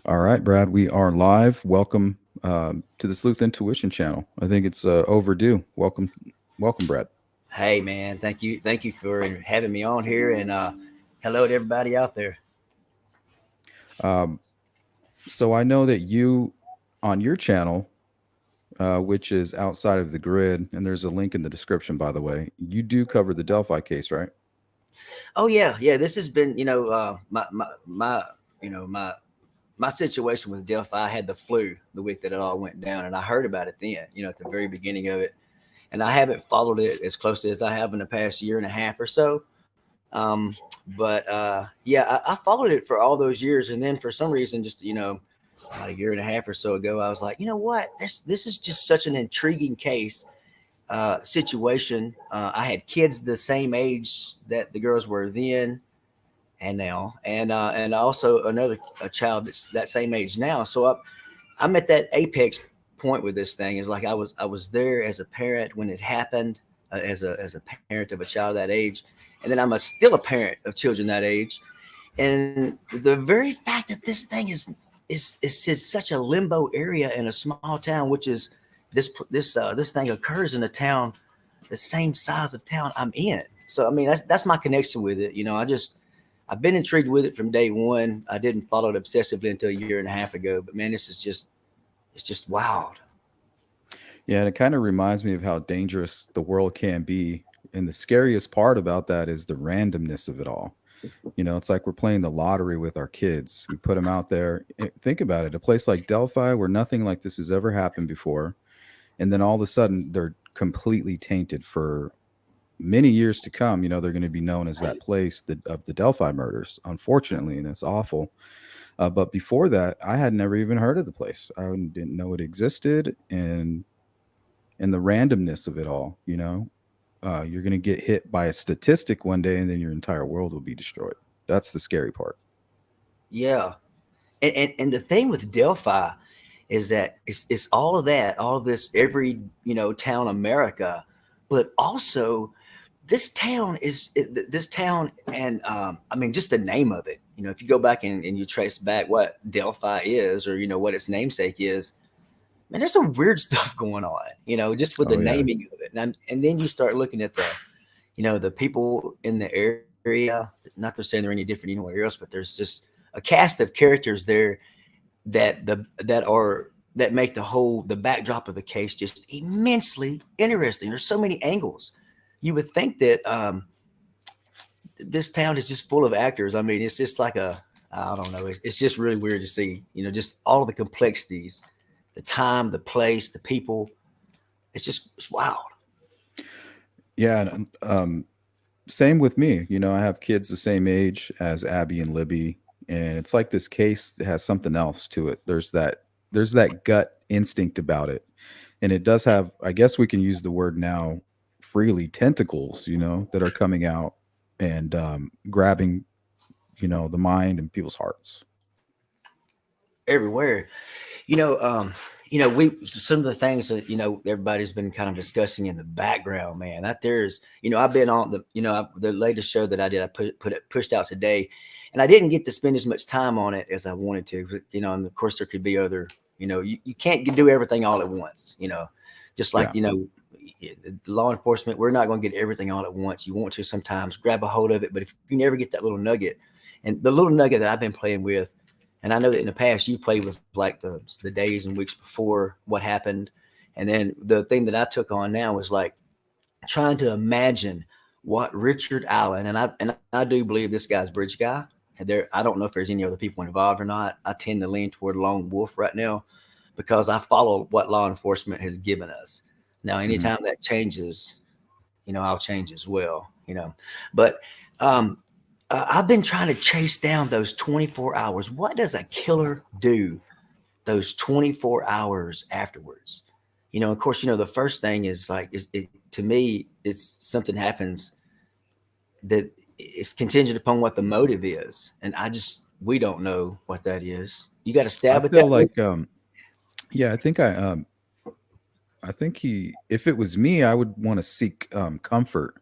All right, Brad, we are live. Welcome to the Sleuth Intuition channel. I think it's overdue. Welcome, Brad. Hey man, thank you for having me on here, and hello to everybody out there. Um, so I know that you, on your channel, which is outside of the grid, and there's a link in the description, by the way, you do cover the Delphi case, right? Oh yeah. This has been my my situation with Delphi. I had the flu the week that it all went down, and I heard about it then. At the very beginning of it, and I haven't followed it as closely as I have in the past year and a half or so. Um, but I followed it for all those years, and then for some reason, just about a year and a half or so ago, I was like, you know what, this is just such an intriguing case situation. I had kids the same age that the girls were then and now, and also another a child that's that same age now. So I'm at that apex point with this thing. Is like I was there as a parent when it happened, as a parent of a child that age, and then I'm still a parent of children that age. And the very fact that this thing is such a limbo area in a small town, which is this thing occurs in a town the same size of town I'm in. So I mean that's my connection with it. I've been intrigued with it from day one. I didn't follow it obsessively until a year and a half ago. But man, it's just wild. Yeah, and it kind of reminds me of how dangerous the world can be. And the scariest part about that is the randomness of it all. It's like we're playing the lottery with our kids. We put them out there. Think about it, a place like Delphi where nothing like this has ever happened before. And then all of a sudden, they're completely tainted for many years to come. They're going to be known as that place of the Delphi murders, unfortunately, and it's awful. But before that, I had never even heard of the place. I didn't know it existed, and the randomness of it all. You're going to get hit by a statistic one day, and then your entire world will be destroyed. That's the scary part. Yeah. And the thing with Delphi is that it's all of that, all of this, every town America, but also this town, and I mean just the name of it. If you go back and you trace back what Delphi is, or what its namesake is, man, there's some weird stuff going on. Just with the Oh yeah. naming of it, and then you start looking at the people in the area. Not to say they're any different anywhere else, but there's just a cast of characters there that make the backdrop of the case just immensely interesting. There's so many angles. You would think that this town is just full of actors. I mean, it's just like I don't know. It's just really weird to see. Just all the complexities, the time, the place, the people. It's wild. Yeah. And, same with me. I have kids the same age as Abby and Libby, and it's like this case that has something else to it. There's that gut instinct about it, and it does have. I guess we can use the word now freely, tentacles. That are coming out and grabbing, the mind and people's hearts. Everywhere. We some of the things that everybody's been kind of discussing in the background, man. That there's I've been on the latest show that I did. I pushed out today, and I didn't get to spend as much time on it as I wanted to. And of course there could be other. You can't do everything all at once. Just like Yeah. law enforcement, we're not going to get everything all at once. You want to sometimes grab a hold of it, but if you never get that little nugget, and the little nugget that I've been playing with. And I know that in the past you played with like the days and weeks before what happened, and then the thing that I took on now was like trying to imagine what Richard Allen, and I do believe this guy's bridge guy. And I don't know if there's any other people involved or not. I tend to lean toward Lone Wolf right now because I follow what law enforcement has given us. Now, Mhm. anytime that changes, I'll change as well. But um, I've been trying to chase down those 24 hours. What does a killer do those 24 hours afterwards? Of course, the first thing is like, to me, it's something happens that is contingent upon what the motive is. And we don't know what that is. You got a I stab at feel that? like, yeah, I think if it was me, I would want to seek comfort.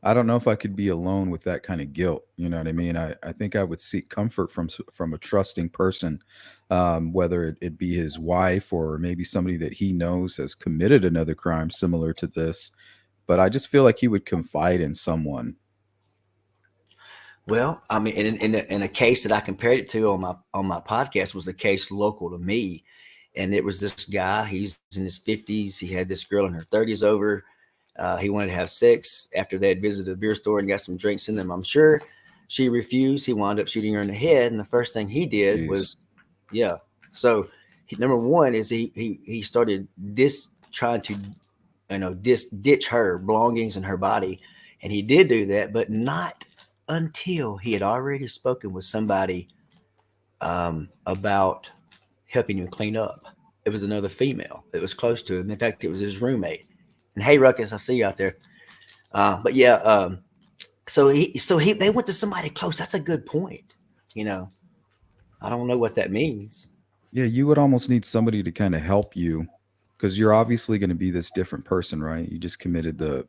I don't know if I could be alone with that kind of guilt. You know what I mean? I think I would seek comfort from a trusting person, whether it be his wife or maybe somebody that he knows has committed another crime similar to this. But I just feel like he would confide in someone. Well, I mean, in a case that I compared it to on my podcast was a case local to me, and it was this guy. He's in his 50s. He had this girl in her 30s over. He wanted to have sex after they had visited a beer store and got some drinks in them. I'm sure she refused. He wound up shooting her in the head, and the first thing he did Jeez. was, yeah. So number one is he started trying to ditch her belongings and her body, and he did do that, but not until he had already spoken with somebody about helping him clean up. It was another female that was close to him. In fact, it was his roommate. And hey, Ruckus, I see you out there. But yeah, so they went to somebody close. That's a good point. You know, I don't know what that means. Yeah, you would almost need somebody to kind of help you because you're obviously going to be this different person, right? You just committed the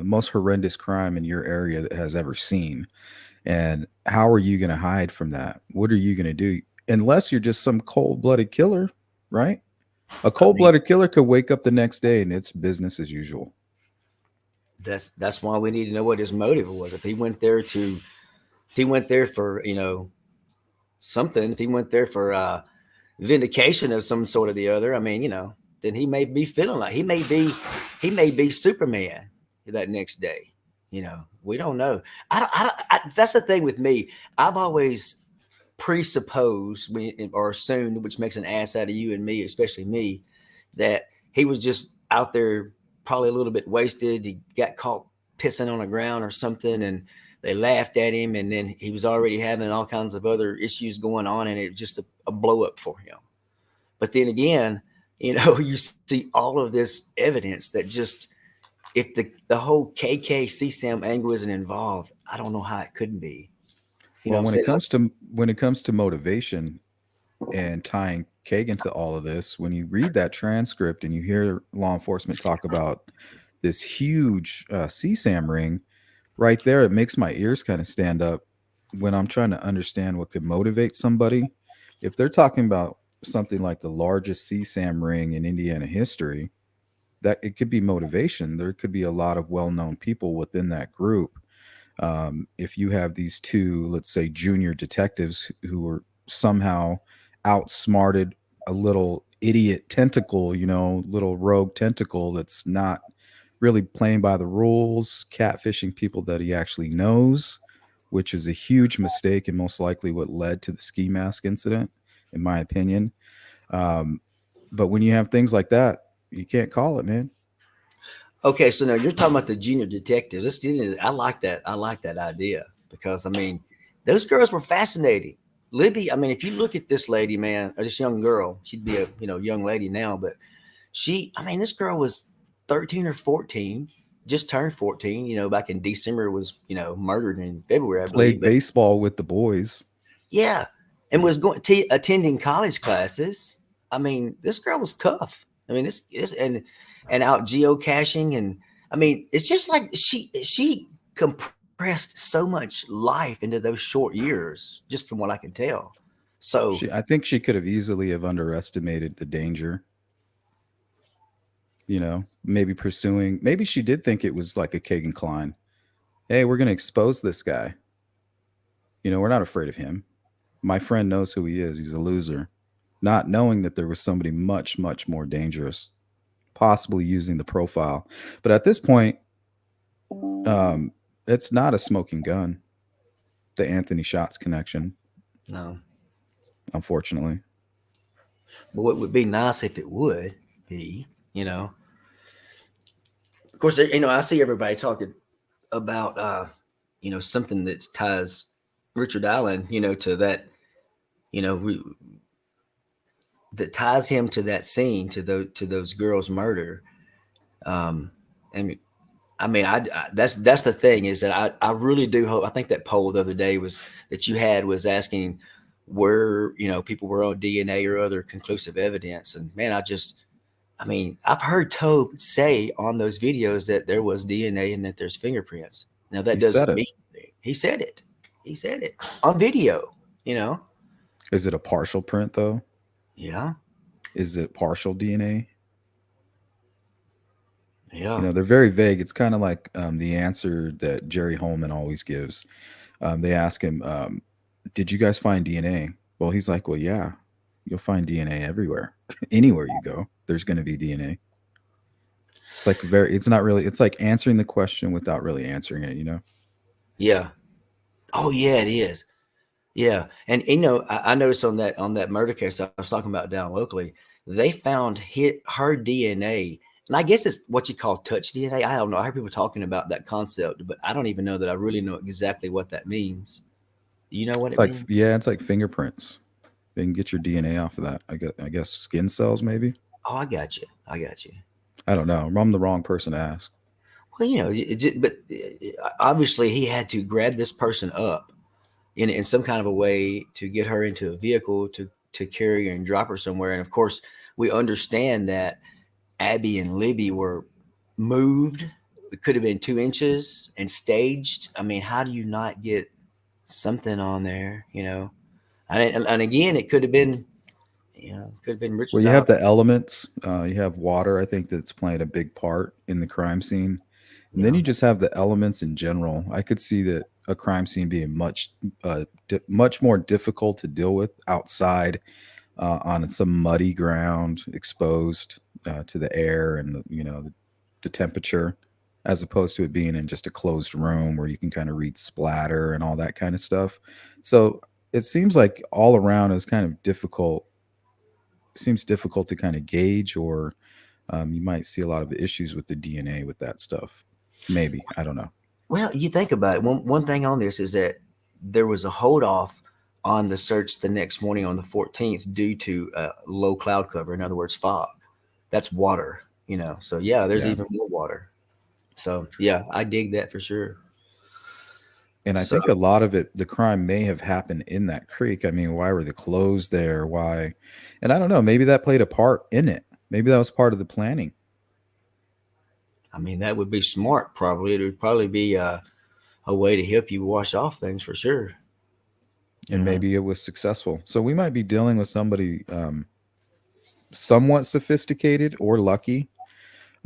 most horrendous crime in your area that has ever seen. And how are you going to hide from that? What are you going to do? Unless you're just some cold blooded killer, right? A I cold mean, blooded killer could wake up the next day and it's business as usual. that's why we need to know what his motive was. If he went there for something, if he went there for vindication of some sort or the other, I mean, then he may be feeling like he may be Superman that next day. We don't know. That's the thing with me. I've always presupposed or assumed, which makes an ass out of you and me, especially me, that he was just out there probably a little bit wasted. He got caught pissing on the ground or something, and they laughed at him, and then he was already having all kinds of other issues going on, and it was just a blow up for him. But then again, you see all of this evidence that just if the whole KK CSAM angle isn't involved, I don't know how it couldn't be. You know Well, what I'm saying? when it comes to motivation and tying Kagan to all of this, when you read that transcript and you hear law enforcement talk about this huge CSAM ring, right there, it makes my ears kind of stand up when I'm trying to understand what could motivate somebody. If they're talking about something like the largest CSAM ring in Indiana history, that it could be motivation. There could be a lot of well-known people within that group. If you have these two, let's say, junior detectives who are somehow outsmarted a little idiot tentacle, little rogue tentacle that's not really playing by the rules, catfishing people that he actually knows, which is a huge mistake and most likely what led to the ski mask incident, in my opinion. Um, but when you have things like that, you can't call it, man. Okay, so now you're talking about the junior detectives. I like that. I like that idea because I mean, those girls were fascinating. Libby, I mean, if you look at this lady, man, or this young girl, she'd be a young lady now, but I mean, this girl was 13 or 14, just turned 14. Back in December was murdered in February, I believe. Played But baseball with the boys. yeah, and was attending college classes. I mean, this girl was tough. I mean, this and out geocaching, and I mean, it's just like she compressed so much life into those short years, just from what I can tell. So I think she could have easily have underestimated the danger. Maybe pursuing. Maybe she did think it was like a Kegan Klein. Hey, we're going to expose this guy. We're not afraid of him. My friend knows who he is. He's a loser. Not knowing that there was somebody much, much more dangerous, possibly using the profile. But at this point, it's not a smoking gun. The Anthony Shots connection, no, unfortunately. but what would be nice if it would be, of course, I see everybody talking about something that ties Richard Allen, to that, you know, we, that ties him to that scene, to those girls' murder. And I mean, that's the thing is that I really do hope. I think that poll the other day that you had was asking where people were on DNA or other conclusive evidence, and man, I mean, I've heard Tobe say on those videos that there was DNA and that there's fingerprints. Now that He said doesn't it. mean anything. He said it. He said it on video. You know. Is it a partial print though? Yeah. Is it partial DNA? Yeah. They're very vague. It's kind of like the answer that Jerry Holman always gives. They ask him, "Did you guys find DNA?" Well, he's like, "Well, yeah, you'll find DNA everywhere. Anywhere you go, there's going to be DNA." It's like very. It's not really. It's like answering the question without really answering it. Yeah. Oh yeah, it is. Yeah, and I noticed on that murder case I was talking about down locally, they found her DNA, and I guess it's what you call touch DNA. I don't know. I heard people talking about that concept, but I don't even know that I really know exactly what that means. Do you know what It's it like means? yeah, it's like fingerprints. They can get your DNA off of that. I guess skin cells maybe. Oh, I got you. I got you. I don't know. I'm the wrong person to ask. Well, but obviously he had to grab this person up in some kind of a way to get her into a vehicle to carry her and drop her somewhere. And of course, we understand that Abby and Libby were moved. It could have been 2 inches and staged. I mean, how do you not get something on there? And again, it could have been, could have been Well, Richard's you have out. the elements. You have water. I think that's playing a big part in the crime scene, and then Yeah. you just have the elements in general. I could see that a crime scene being much more difficult to deal with outside on some muddy ground, exposed to the air and the temperature, as opposed to it being in just a closed room where you can kind of read splatter and all that kind of stuff. So it seems like all around is kind of difficult. Seems difficult to kind of gauge, or you might see a lot of issues with the DNA with that stuff. Maybe I don't know. Well, you think about it. One thing on this is that there was a hold off on the search the next morning on the 14th due to low cloud cover. In other words, fog. That's water. So yeah, there's Yeah. even more water. So yeah, I dig that for sure. And I So think a lot of it, the crime may have happened in that creek. I mean, why were the clothes there? Why? And I don't know. Maybe that played a part in it. Maybe that was part of the planning. I mean, that would be smart. Probably it would probably be a way to help you wash off things for sure. You And know. maybe it was successful. So we might be dealing with somebody somewhat sophisticated or lucky.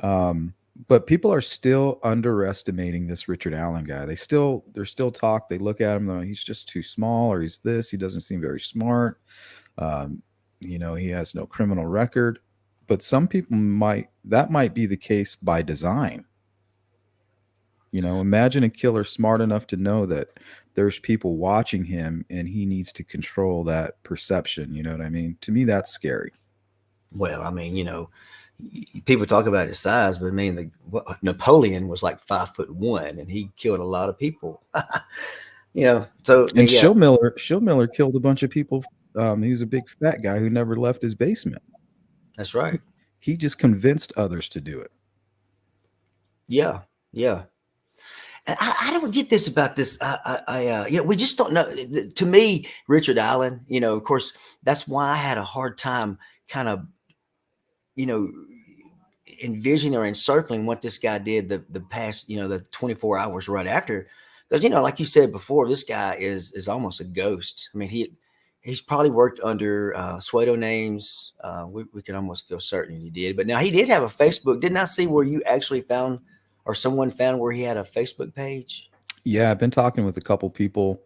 Um, but people are still underestimating this Richard Allen guy. They're still talk. They look at him though, he's just too small, or he's this. He doesn't seem very smart. Um, he has no criminal record. But some people might be the case by design. Imagine a killer smart enough to know that there's people watching him and he needs to control that perception. You know what I mean? To me, that's scary. Well, I mean, people talk about his size, but I mean, Napoleon was like 5'1", and he killed a lot of people. So I And mean, yeah, Schillmiller killed a bunch of people. He was a big fat guy who never left his basement. that's right. He just convinced others to do it. Yeah, yeah. And I don't get this about this. We just don't know. To me, Richard Allen, of course, that's why I had a hard time kind of, you know, envisioning or encircling what this guy did the past, the 24 hours right after. Because, like you said before, this guy is almost a ghost. I mean, he's probably worked under pseudo names. We can almost feel certain he did. But now he did have a Facebook. Didn't I see where you actually found or someone found where he had a Facebook page? Yeah, I've been talking with a couple people.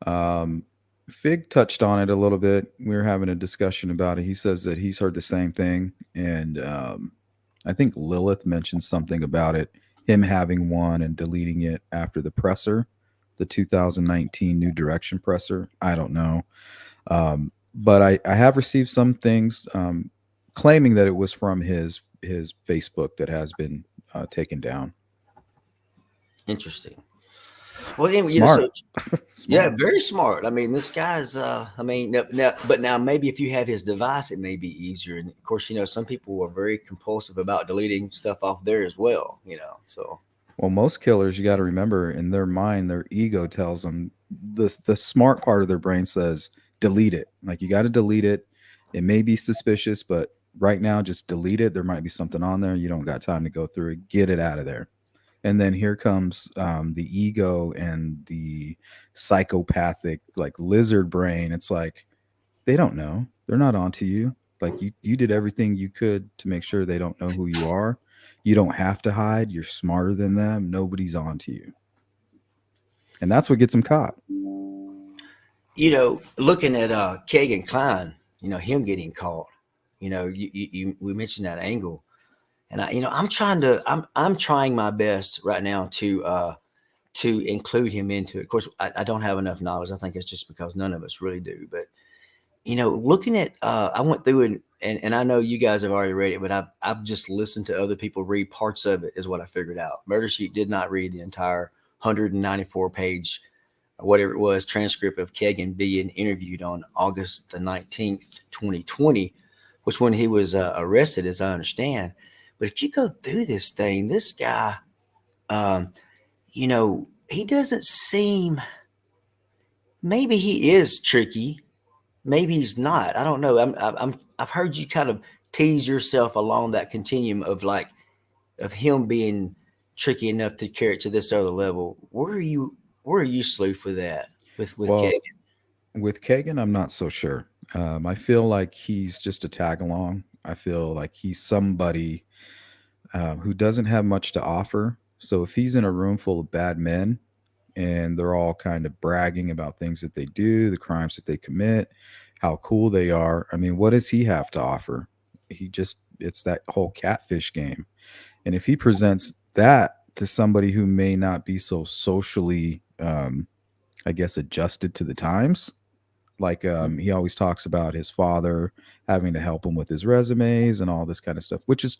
Um, Fig touched on it a little bit. We were having a discussion about it. He says that he's heard the same thing, and I think Lilith mentioned something about it, him having one and deleting it after the presser, the 2019 New Direction presser. I don't know. But I have received some things claiming that it was from his Facebook that has been taken down. Interesting. Well, Smart. so yeah, Smart. very smart. I mean, this guy's. I mean, now maybe if you have his device, it may be easier. And of course, some people are very compulsive about deleting stuff off there as well. So Well, most killers, you got to remember, in their mind, their ego tells them the smart part of their brain says delete it. Like you got to delete it. It may be suspicious, but right now, just delete it. There might be something on there. You don't got time to go through it. Get it out of there. And then here comes the ego and the psychopathic, like lizard brain. It's like, they don't know. They're not onto you. Like you did everything you could to make sure they don't know who you are. You don't have to hide. You're smarter than them. Nobody's onto you. And that's what gets them caught. Looking at Kegan Klein, him getting caught. We mentioned that angle, and I'm trying my best right now to include him into it. Of course, I don't have enough knowledge. I think it's just because none of us really do. But looking at, I went through it, and I know you guys have already read it, but I've just listened to other people read parts of it. Is what I figured out. Murder Sheet did not read the entire 194-page, whatever it was, transcript of Kegan being interviewed on August the 19th, 2020, which when he was arrested, as I understand. But if you go through this thing, this guy, um, he doesn't seem. Maybe he is tricky. Maybe he's not. I don't know. I've heard you kind of tease yourself along that continuum of of him being tricky enough to carry it to this other level. Where are you, Sleuth, with that? With Well, Kegan? with Kagan, I'm not so sure. I feel like he's just a tag along. I feel like he's somebody who doesn't have much to offer. So if he's in a room full of bad men and they're all kind of bragging about things that they do, the crimes that they commit, how cool they are, I mean, what does he have to offer? It's that whole catfish game. And if he presents that to somebody who may not be so socially, I guess, adjusted to the times, like he always talks about his father having to help him with his resumes and all this kind of stuff, which is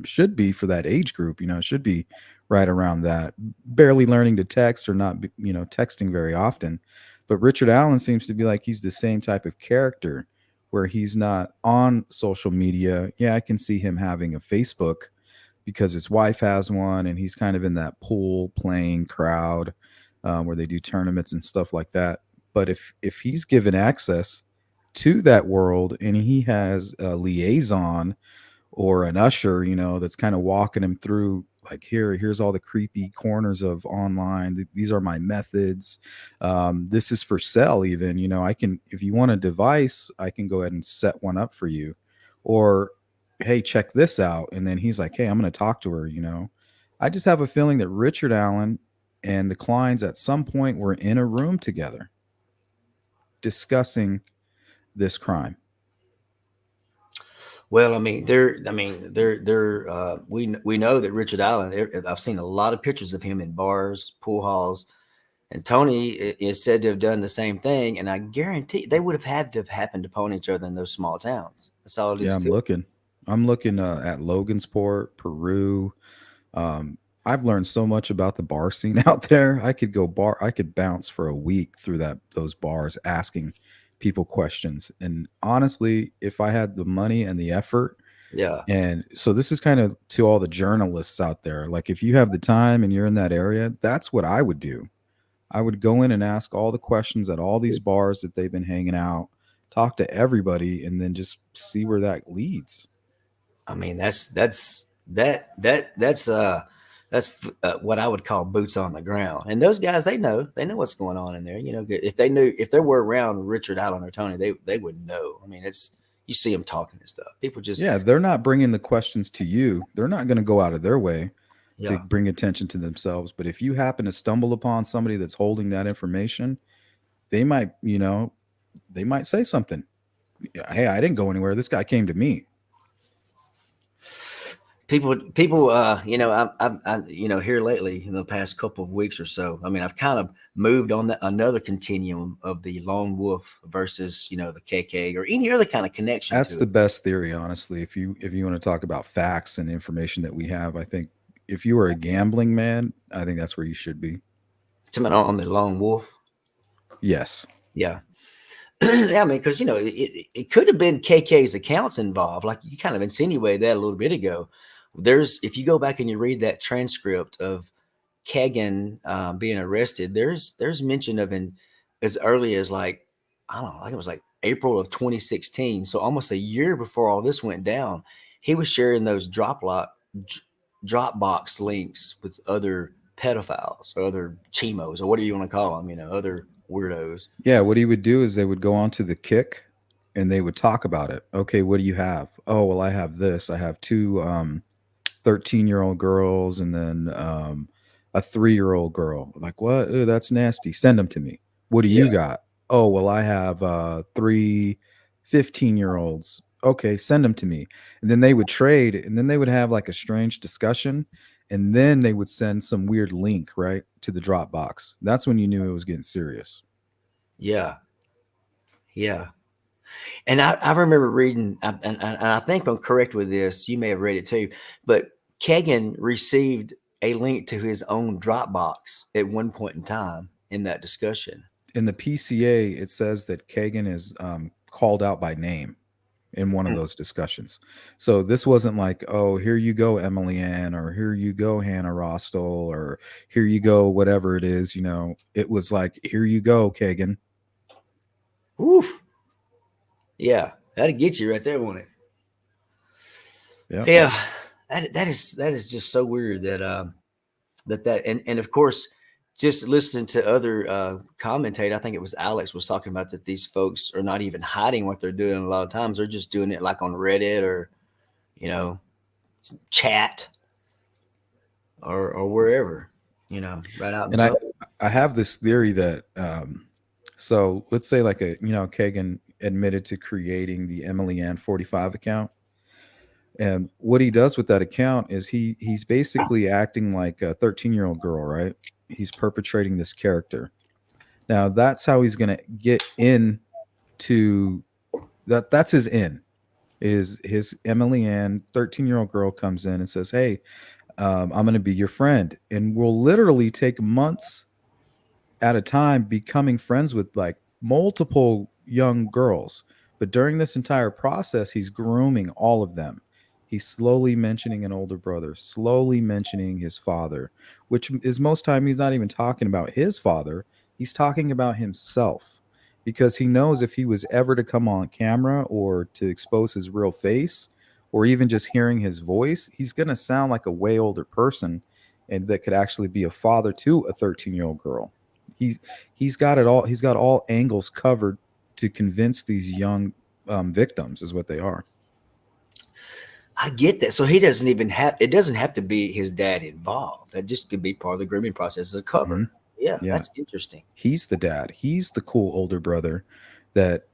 should be for that age group. It should be right around that, barely learning to text or not, texting very often. But Richard Allen seems to be like he's the same type of character where he's not on social media. Yeah, I can see him having a Facebook because his wife has one, and he's kind of in that pool playing crowd where they do tournaments and stuff like that. But if he's given access to that world and he has a liaison or an usher, that's kind of walking him through, like, here's all the creepy corners of online. These are my methods. This is for sale, even. I can, if you want a device, I can go ahead and set one up for you. Or, hey, check this out. And then he's like, hey, I'm going to talk to her. I just have a feeling that Richard Allen and the Kleins at some point were in a room together discussing this crime. Well, we know that Richard Allen. I've seen a lot of pictures of him in bars, pool halls, and Tony is said to have done the same thing. And I guarantee they would have had to have happened upon each other in those small towns. That's all it Yeah, is I'm to it. looking. I'm looking at Logansport, Peru. Um, I've learned so much about the bar scene out there. I could bounce for a week through those bars asking people questions. And honestly, if I had the money and the effort, Yeah. and so this is kind of to all the journalists out there, like if you have the time and you're in that area, that's what I would do. I would go in and ask all the questions at all these bars that they've been hanging out, talk to everybody, and then just see where that leads. That's what I would call boots on the ground. And those guys, they know what's going on in there. If they were around Richard Allen or Tony, they would know. It's you see them talking and stuff. People just Yeah, they're not bringing the questions to you. They're not going to go out of their way to yeah. bring attention to themselves. But if you happen to stumble upon somebody that's holding that information, they might, they might say something. Yeah, hey, I didn't go anywhere. This guy came to me. People, here lately in the past couple of weeks or so, I've kind of moved on another continuum of the lone wolf versus, the KK or any other kind of connection That's to the it. best theory, honestly. If you want to talk about facts and information that we have, I think if you were a gambling man, I think that's where you should be. On the lone wolf. Yes. Yeah. Yeah, because it could have been KK's accounts involved, like you kind of insinuated that a little bit ago. If you go back and you read that transcript of Kegan being arrested, there's mention of as early as, like, I don't know, I think it was like April of 2016. So almost a year before all this went down, he was sharing those Dropbox links with other pedophiles or other chemos or whatever you want to call them, other weirdos. Yeah, what he would do is they would go onto the kick and they would talk about it. Okay, what do you have? Oh, well, I have this. I have two 13-year-old girls and then a 3-year-old girl. Like, what? Ew, that's nasty. Send them to me. What do Yeah. you got? Oh, well, I have three 15-year-olds. Okay, send them to me. And then they would trade and then they would have like a strange discussion. And then they would send some weird link, right, to the Dropbox. That's when you knew it was getting serious. Yeah. Yeah. And I remember reading, and I think I'm correct with this. You may have read it too, but Kegan received a link to his own Dropbox at one point in time in that discussion. In the PCA, it says that Kagan is called out by name in one of Hmm. those discussions. So this wasn't like, oh, here you go, Emily Ann, or here you go, Hannah Rostel, or here you go, whatever it is. It was like, here you go, Kagan. Woo. Yeah, that'd get you right there, won't it? Yeah. Yeah, that is just so weird that and of course, just listening to other commentate, I think it was Alex was talking about that these folks are not even hiding what they're doing. A lot of times, they're just doing it like on Reddit or you know chat or wherever, right out in And I, public. I have this theory that, so let's say like Kagan admitted to creating the Emily Ann 45 account. And what he does with that account is he's basically acting like a 13-year-old girl, right? He's perpetrating this character. Now that's how he's gonna get in to that. That's his in. Is his Emily Ann 13-year-old girl comes in and says, "Hey, I'm gonna be your friend," and will literally take months at a time becoming friends with like multiple young girls. But during this entire process, he's grooming all of them. He's slowly mentioning an older brother, slowly mentioning his father, which is most time he's not even talking about his father. He's talking about himself because he knows if he was ever to come on camera or to expose his real face or even just hearing his voice, he's going to sound like a way older person and that could actually be a father to a 13-year-old girl. He's he's got it all. He's got all angles covered to convince these young victims is what they are. I get that. So he doesn't even have. It doesn't have to be his dad involved. That just could be part of the grooming process as a Hmm. cover. Yeah, Yeah, that's interesting. he's the dad. He's the cool older brother. That,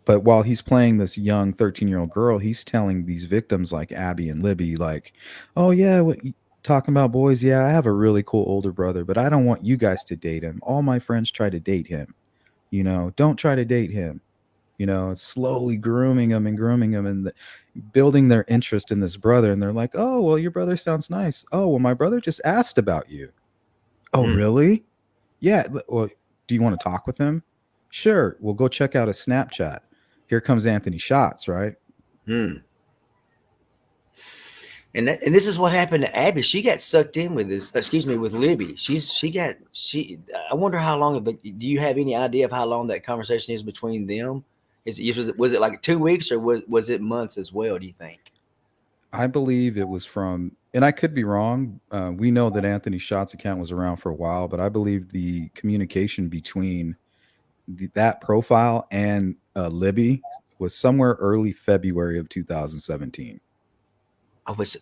but while he's playing this young 13-year-old girl, he's telling these victims like Abby and Libby, like, "Oh yeah, what you talking about, boys? Yeah, I have a really cool older brother, but I don't want you guys to date him. All my friends try to date him. Don't try to date him." Slowly grooming them and building their interest in this brother. And they're like, oh, well, your brother sounds nice. Oh, well, my brother just asked about you. Oh, Hmm. really? Yeah. Well, do you want to talk with him? Sure. We'll go check out his Snapchat. Here comes Anthony Shots, right? Hmm. And this is what happened to Abby. She got sucked in with this. Excuse me, with Libby. She. I wonder how long. Do you have any idea of how long that conversation is between them? Was it like 2 weeks or was it months as well? Do you think? I believe it was from, and I could be wrong. We know that Anthony Shots account was around for a while, but I believe the communication between that profile and Libby was somewhere early February of 2017. I was,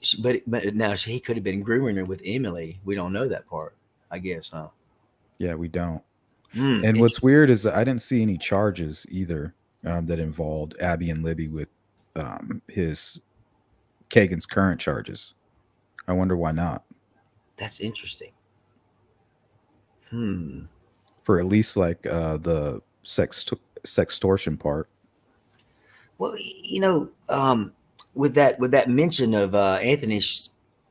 but now he could have been grooming her with Emily. We don't know that part. I guess, huh? Yeah, we don't. Hmm. And what's weird is I didn't see any charges either that involved Abby and Libby with his Kagan's current charges. I wonder why not. That's interesting. Hmm. For at least like the sextortion part. Well, with that mention of Anthony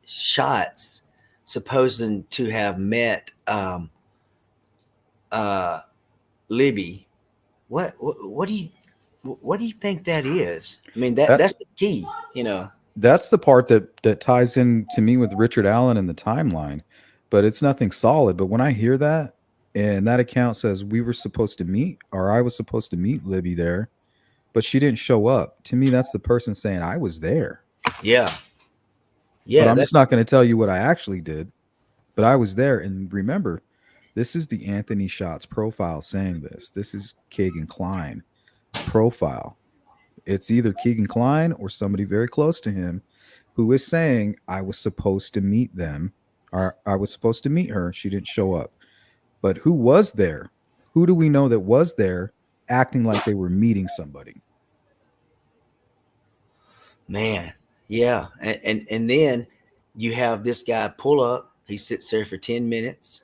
Shots supposing to have met uh, Libby, what do you think that is? I mean that That that's the key, you know. that's the part that ties in to me with Richard Allen and the timeline, but it's nothing solid. But when I hear that and that account says we were supposed to meet or I was supposed to meet Libby there, but she didn't show up. To me, that's the person saying, I was there, Yeah. but Yeah. I'm just That's not going to tell you what I actually did. But I was there. And remember, this is the Anthony Shots profile saying this. This is Kegan Klein profile. It's either Kegan Klein or somebody very close to him who is saying, I was supposed to meet them, or I was supposed to meet her. She didn't show up. But who was there? Who do we know that was there acting like they were meeting somebody? man. Yeah. And then you have this guy pull up. He sits there for 10 minutes.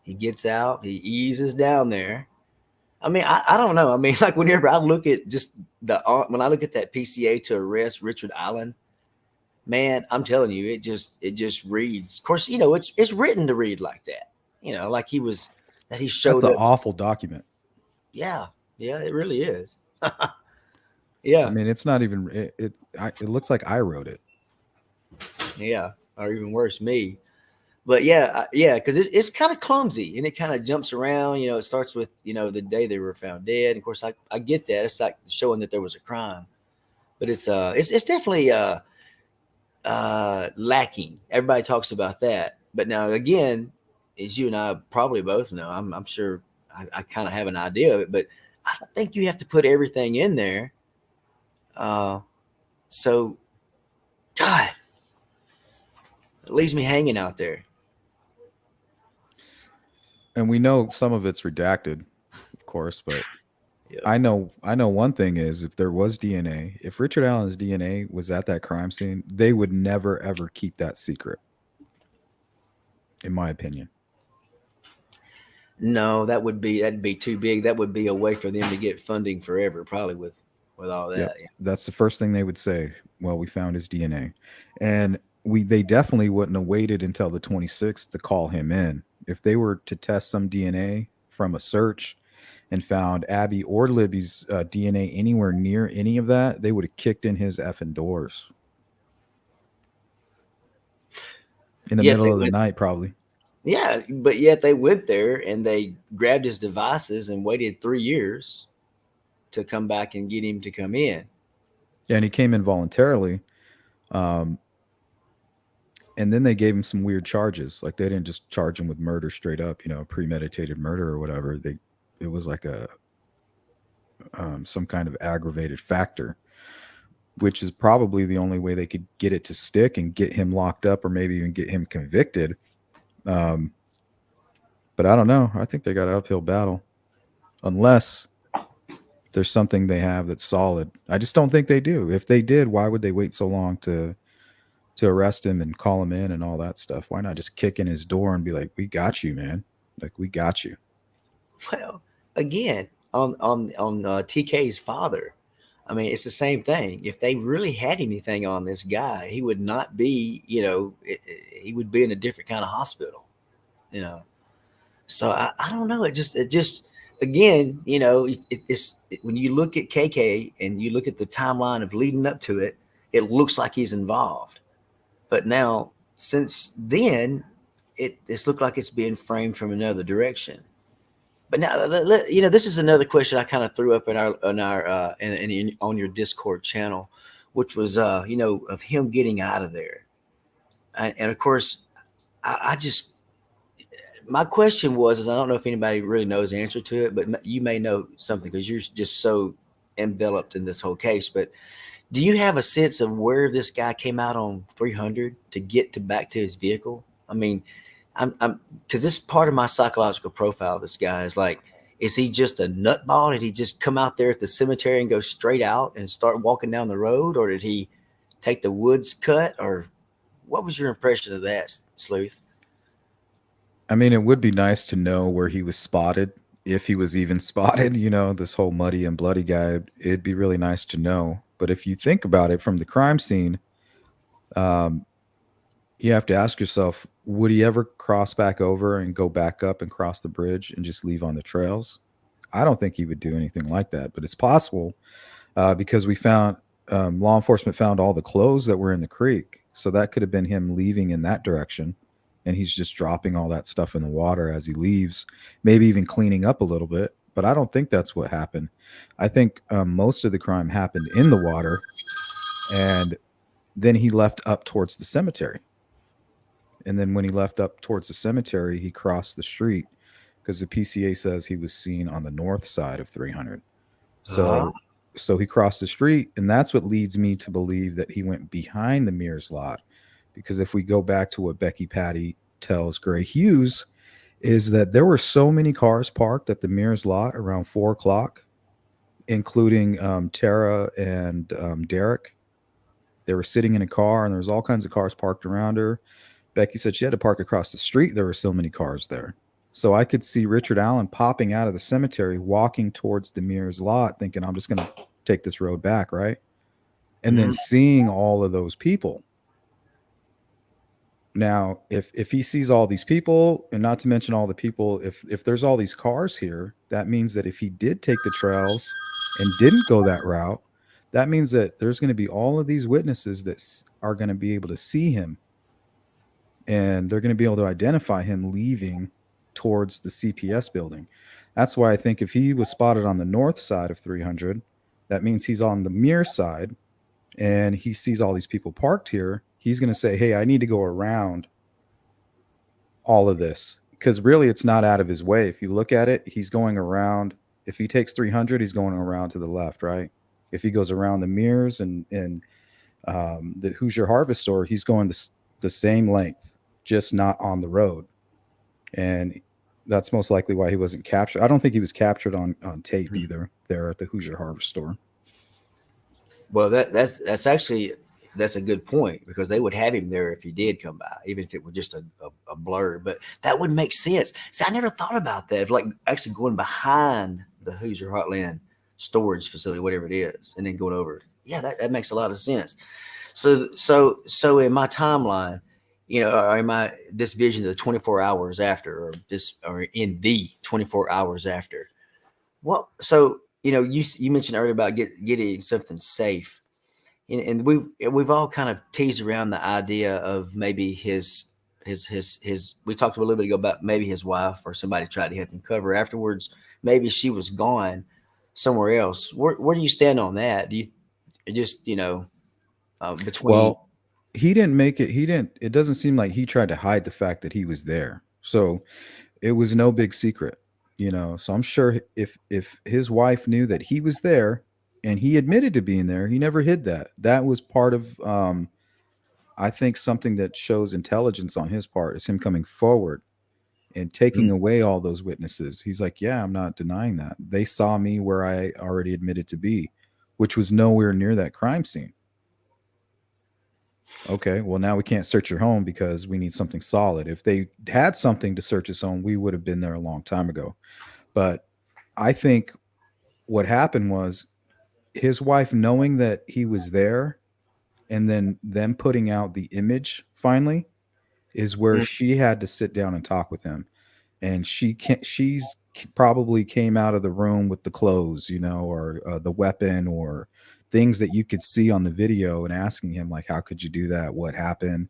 He gets out. He eases down there. I mean, I don't know. I mean, like whenever I look at just when I look at that PCA to arrest Richard Allen, man, I'm telling you, it just reads. Of course, it's written to read like that. Like he That's showed an up. awful document. Yeah, yeah, it really is. I Yeah, mean, it's not even it looks like I wrote it. yeah, or even worse, me. But yeah, yeah, because it's kind of clumsy and it kind of jumps around. It starts with the day they were found dead. And of course, I get that. It's like showing that there was a crime, but it's definitely lacking. Everybody talks about that, but now again, as you and I probably both know, I'm sure I kind of have an idea of it, but I don't think you have to put everything in there. Uh, so, God, it leaves me hanging out there. And we know some of it's redacted, of course, but Yeah. I know one thing is if there was DNA, if Richard Allen's DNA was at that crime scene, they would never ever keep that secret, in my opinion. No, that'd be too big. That would be a way for them to get funding forever, probably with all Yep. that. That's the first thing they would say. Well, we found his DNA. And they definitely wouldn't have waited until the 26th to call him in. If they were to test some DNA from a search and found Abby or Libby's DNA anywhere near any of that, they would have kicked in his effing doors in the Yet middle they of the went, night, probably. yeah, but yet they went there and they grabbed his devices and waited 3 years to come back and get him to come in. Yeah, and he came in voluntarily. Um, and then they gave him some weird charges. Like they didn't just charge him with murder straight up, premeditated murder or whatever. It was like a some kind of aggravated factor, which is probably the only way they could get it to stick and get him locked up or maybe even get him convicted. Um, but I don't know. I think they got an uphill battle unless there's something they have that's solid. I just don't think they do. If they did, why would they wait so long to arrest him and call him in and all that stuff? Why not just kick in his door and be like, "We got you, man. Like we got you." Well, again, on TK's father, I mean, it's the same thing. If they really had anything on this guy, he would not be, he would be in a different kind of hospital, you know. So I don't know. It just again, when you look at KK and you look at the timeline of leading up to it, it looks like he's involved. But now since then, it's looked like it's being framed from another direction. But now, this is another question I kind of threw up on your Discord channel, which was of him getting out of there, and of course, I just my question was is I don't know if anybody really knows the answer to it, but you may know something because you're just so enveloped in this whole case. But do you have a sense of where this guy came out on 300 to get to back to his vehicle? I mean, I'm because this is part of my psychological profile. This guy is like, is he just a nutball? Did he just come out there at the cemetery and go straight out and start walking down the road, or did he take the woods cut, or what was your impression of that, Sleuth? I mean, it would be nice to know where he was spotted, if he was even spotted, this whole muddy and bloody guy. It'd be really nice to know. But if you think about it from the crime scene, um, you have to ask yourself, would he ever cross back over and go back up and cross the bridge and just leave on the trails? I don't think he would do anything like that, but it's possible because we found law enforcement found all the clothes that were in the creek. So that could have been him leaving in that direction. And he's just dropping all that stuff in the water as he leaves, maybe even cleaning up a little bit. but I don't think that's what happened. I think most of the crime happened in the water, and then he left up towards the cemetery. And then when he left up towards the cemetery, he crossed the street because the PCA says he was seen on the north side of 300. Uh, So he crossed the street, and that's what leads me to believe that he went behind the Mears lot. Because if we go back to what Becky Patty tells Gray Hughes, is that there were so many cars parked at the Mears lot around 4 o'clock, including Tara and Derek. They were sitting in a car, and there was all kinds of cars parked around her. Becky said she had to park across the street. There were so many cars there. So I could see Richard Allen popping out of the cemetery, walking towards the Mears lot, thinking, I'm just going to take this road back, right? And then mhm. seeing all of those people. Now, if he sees all these people, and not to mention all the people, if there's all these cars here, that means that if he did take the trails and didn't go that route, that means that there's going to be all of these witnesses that are going to be able to see him, and they're going to be able to identify him leaving towards the CPS building. That's why I think if he was spotted on the north side of 300, that means he's on the Muir side, and he sees all these people parked here. He's going to say, hey, I need to go around all of this, because really it's not out of his way. If you look at it, he's going around. If he takes 300, he's going around to the left, right? If he goes around the Mears and the Hoosier Harvest Store, he's going the same length, just not on the road. And that's most likely why he wasn't captured. I don't think he was captured on tape either there at the Hoosier Harvest Store. Well, that's actually that's a good point because they would have him there if he did come by, even if it were just a blur. But that would make sense. See, I never thought about that. Of like actually going behind the Hoosier Heartland storage facility, whatever it is, and then going over. Yeah, that makes a lot of sense. So in my timeline, or in my this vision of the 24 hours after, or in the 24 hours after. Well, so you mentioned earlier about getting something safe, and we've all kind of teased around the idea of maybe his. We talked a little bit ago about maybe his wife or somebody tried to help him cover afterwards. Maybe she was gone somewhere else. Where do you stand on that? Do you just between? Well, he didn't make it. He didn't. It doesn't seem like he tried to hide the fact that he was there. So it was no big secret, So I'm sure if his wife knew that he was there and he admitted to being there, he never hid that. That was part of, I think, something that shows intelligence on his part is him coming forward and taking away all those witnesses. He's like, yeah, I'm not denying that. They saw me where I already admitted to be, which was nowhere near that crime scene. Okay, well, now we can't search your home because we need something solid. If they had something to search his home, we would have been there a long time ago. But I think what happened was his wife knowing that he was there and then them putting out the image finally is where she had to sit down and talk with him. And she's probably came out of the room with the clothes, or the weapon or things that you could see on the video, and asking him like, how could you do that? What happened?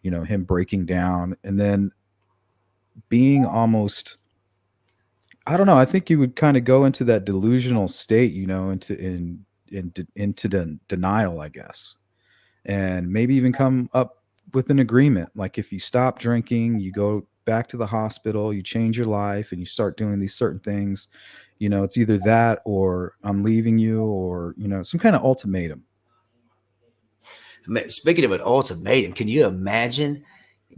Him breaking down, and then being almost, I don't know, I think you would kind of go into that delusional state, into denial, I guess, and maybe even come up with an agreement. Like if you stop drinking, you go back to the hospital, you change your life, and you start doing these certain things. It's either that or I'm leaving you, or some kind of ultimatum. Speaking of an ultimatum, can you imagine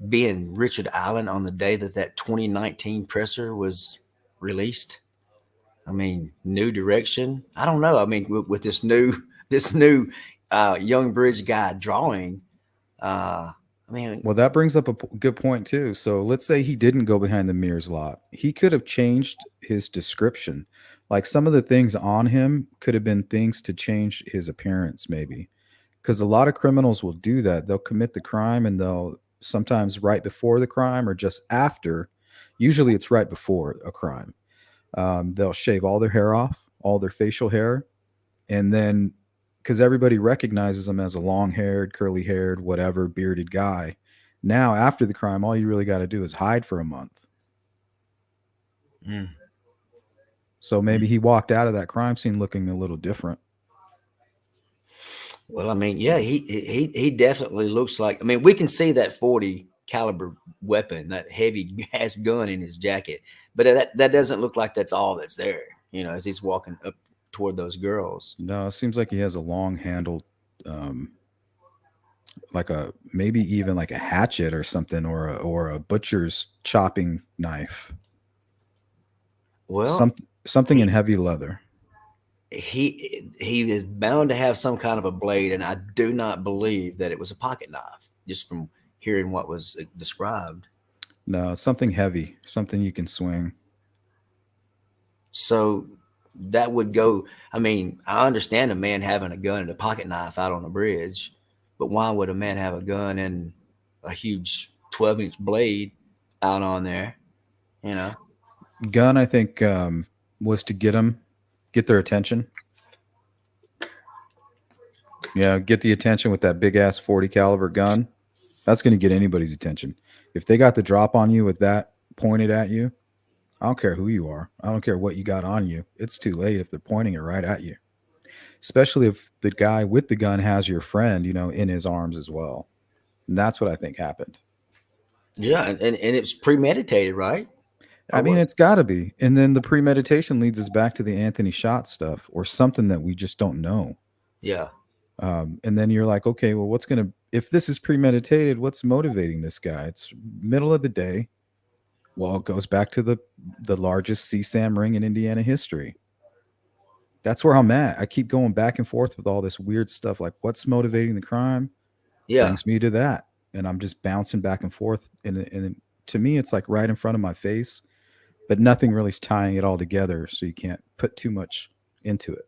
being Richard Allen on the day that 2019 presser was released? I mean, new direction. I don't know. I mean, with this new Young Bridge guy drawing. I mean, Well, that brings up a good point too. So let's say he didn't go behind the Mears lot. He could have changed his description. Like some of the things on him could have been things to change his appearance, maybe. Because a lot of criminals will do that. They'll commit the crime, and they'll sometimes right before the crime or just after. Usually it's right before a crime. They'll shave all their hair off, all their facial hair, and then because everybody recognizes him as a long-haired, curly-haired, whatever, bearded guy. Now, after the crime, all you really got to do is hide for a month. mm, So maybe he walked out of that crime scene looking a little different. Well, I mean, yeah, he definitely looks like. I mean, we can see that 40 caliber weapon, that heavy gas gun in his jacket, but that doesn't look like that's all that's there. As he's walking up toward those girls. No, it seems like he has a long handled, um, like a maybe even like a hatchet or something, or a butcher's chopping knife. Well, Something in he heavy leather. he is bound to have some kind of a blade, and I do not believe that it was a pocket knife, just from hearing what was described. No, something heavy, something you can swing. So that would go. I mean, I understand a man having a gun and a pocket knife out on a bridge, but why would a man have a gun and a huge 12-inch blade out on there? You know? Gun, I think, was to get their attention. Yeah, get the attention with that big ass 40 caliber gun. That's going to get anybody's attention. If they got the drop on you with that pointed at you, I don't care who you are. I don't care what you got on you. It's too late if they're pointing it right at you. Especially if the guy with the gun has your friend, in his arms as well. And that's what I think happened. Yeah, and it's premeditated, right? I Or mean, was it's got to be. And then the premeditation leads us back to the Anthony Shot stuff or something that we just don't know. yeah, And then you're like, okay, well, if this is premeditated, what's motivating this guy? It's middle of the day. Well, it goes back to the largest CSAM ring in Indiana history. That's where I'm at. I keep going back and forth with all this weird stuff. Like, what's motivating the crime yeah. brings me to that, and I'm just bouncing back and forth. And to me, it's like right in front of my face, but nothing really is tying it all together. So you can't put too much into it.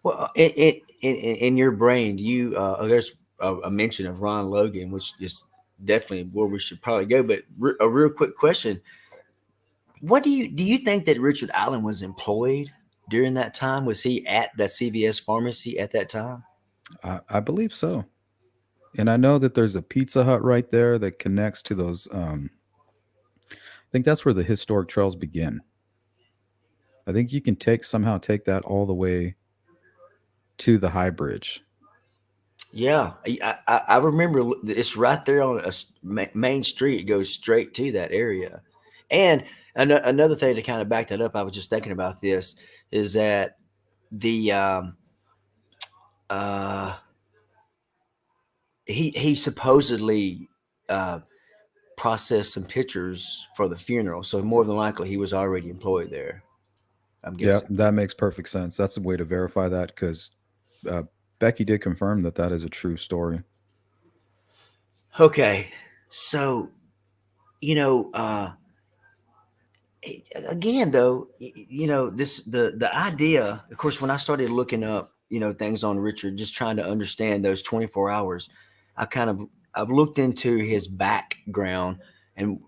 Well, in your brain, do you there's a mention of Ron Logan, which is definitely where we should probably go. But a real quick question: what do you think that Richard Allen was employed during that time? Was he at that CVS pharmacy at that time? I believe so, and I know that there's a Pizza Hut right there that connects to those. I think that's where the historic trails begin. I think you can somehow take that all the way to the High Bridge. Yeah, I remember it's right there on main street. It goes straight to that area. And another thing to kind of back that up, I was just thinking about this is that the uh, he supposedly uh, processed some pictures for the funeral, so more than likely he was already employed there. I'm Yeah, guessing. that makes perfect sense. That's a way to verify that because uh, Becky did confirm that that is a true story. Okay, so you know. Again though, this the idea, of course, when I started looking up things on Richard, just trying to understand those 24 hours, i kind of I've looked into his background, and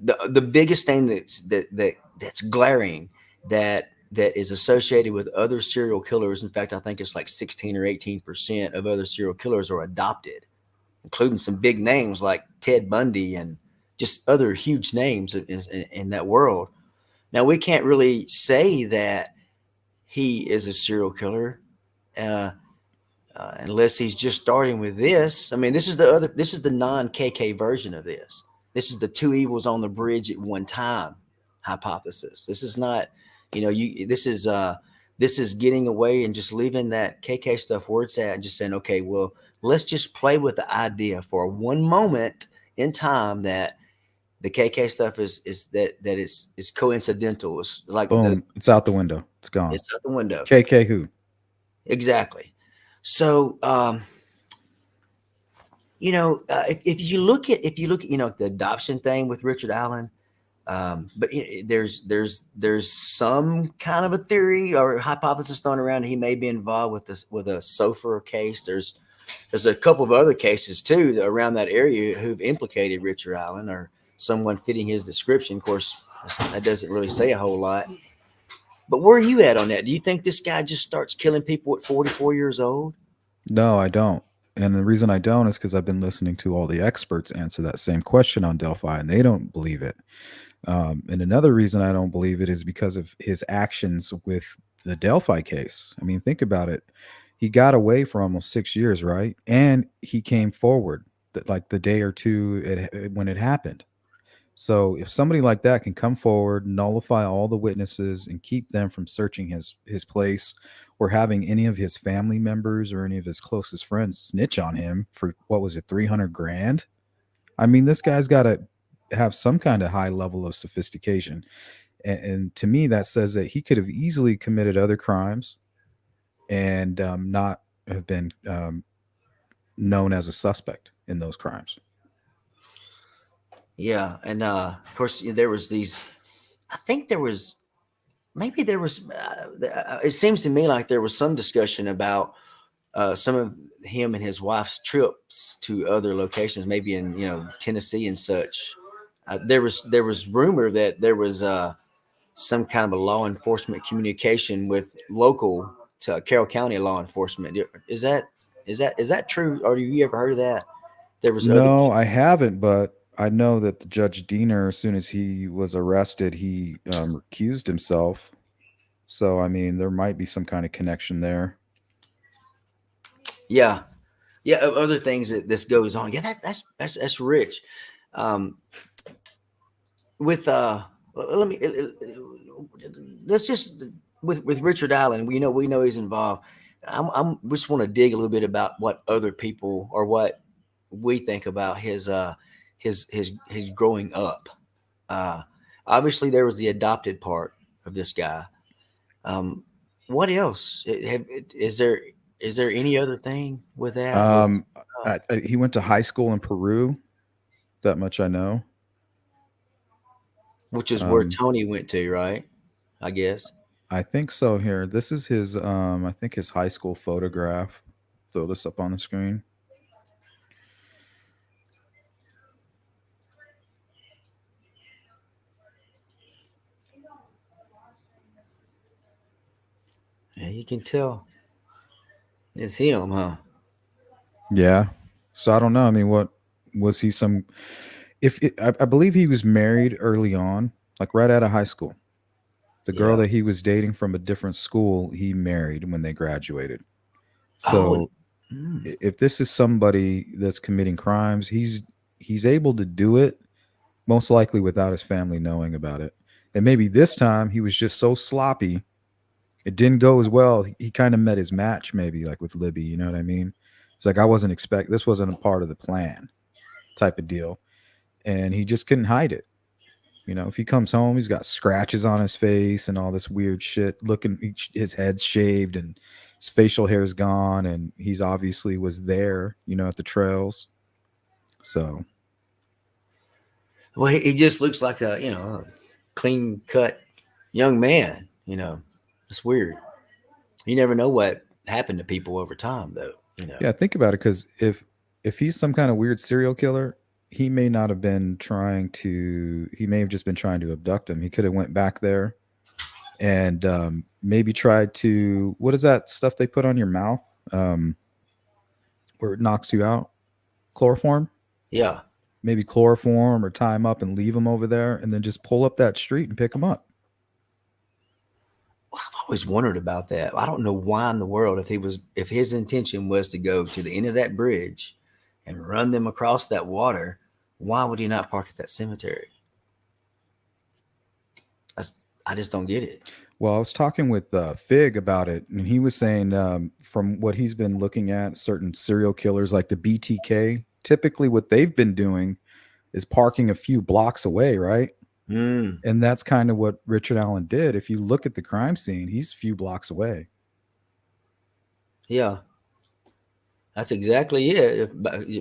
the biggest thing that's glaring, that is associated with other serial killers. In fact, I think it's like 16 or 18% of other serial killers are adopted, including some big names like Ted Bundy and just other huge names in that world. Now we can't really say that he is a serial killer, uh, unless he's just starting with this. I mean, this is the other. This is the non-KK version of this. This is the two evils on the bridge at one time hypothesis. This is not, you. This is getting away and just leaving that KK stuff where it's at, and just saying, okay, well, let's just play with the idea for one moment in time that the KK stuff is coincidental. It's like Boom, it's out the window. It's gone. it's out the window. KK who? Exactly. So, if you look at the adoption thing with Richard Allen, but there's some kind of a theory or hypothesis thrown around that he may be involved with this, with a Sofer case. There's a couple of other cases too around that area who've implicated Richard Allen or someone fitting his description. Of course, that doesn't really say a whole lot. But where are you at on that? Do you think this guy just starts killing people at 44 years old? No, I don't. And the reason I don't is because I've been listening to all the experts answer that same question on Delphi, and they don't believe it. And another reason I don't believe it is because of his actions with the Delphi case. I mean, think about it. He got away for almost 6 years, right? And he came forward that like the day or two when it happened. So if somebody like that can come forward, nullify all the witnesses, and keep them from searching his place or having any of his family members or any of his closest friends snitch on him for what was it, 300 grand? I mean, this guy's got to have some kind of high level of sophistication. And to me, that says that he could have easily committed other crimes and not have been known as a suspect in those crimes. Yeah, and of course there was these. I think there was maybe there was. It seems to me like there was some discussion about some of him and his wife's trips to other locations, maybe in Tennessee and such. There was rumor that there was some kind of a law enforcement communication with local to Carroll County law enforcement. Is that true, or have you ever heard of that? There was other. No, I haven't, but I know that the Judge Diener, as soon as he was arrested, he recused himself. So, I mean, there might be some kind of connection there. Yeah, yeah, other things that this goes on. Yeah, that's rich. Um, with let me let's just with Richard Allen. We know he's involved. We just want to dig a little bit about what other people or what we think about his growing up. Uh, Obviously, there was the adopted part of this guy. Um, what else? Is there any other thing with that? Um, he went to high school in Peru. That much I know. Which is where Um, Tony went to, right? I guess. I think so. Here, this is his. I think his high school photograph. Throw this up on the screen. Yeah, you can tell it's him, huh? Yeah. So I don't know. I mean, what was he? Some? If it, I believe he was married early on, like right out of high school. The girl Yeah. that he was dating from a different school, he married when they graduated. Oh, So mm, if this is somebody that's committing crimes, he's able to do it most likely without his family knowing about it. And maybe this time he was just so sloppy, it didn't go as well. He kind of met his match, maybe like with Libby. You know what I mean? It's like I wasn't expect this wasn't a part of the plan, type of deal, and he just couldn't hide it. You know, if he comes home, he's got scratches on his face and all this weird shit. Looking, his head's shaved and his facial hair's gone, and he's obviously was there, at the trails. So well, he just looks like a clean cut young man. It's weird. You never know what happened to people over time, though. yeah, think about it, because if he's some kind of weird serial killer, he may not have been trying to. He may have just been trying to abduct him. He could have went back there and maybe tried to. What is that stuff they put on your mouth where it knocks you out? Chloroform. Yeah. Maybe chloroform or tie him up and leave him over there, and then just pull up that street and pick him up. Well, I've always wondered about that. I don't know why in the world if his intention was to go to the end of that bridge and run them across that water, why would he not park at that cemetery? That's, I just don't get it. Well, I was talking with Fig about it, and he was saying from what he's been looking at, certain serial killers like the BTK, typically what they've been doing is parking a few blocks away, right? Mm, And that's kind of what Richard Allen did. If you look at the crime scene, he's a few blocks away. yeah, that's exactly it.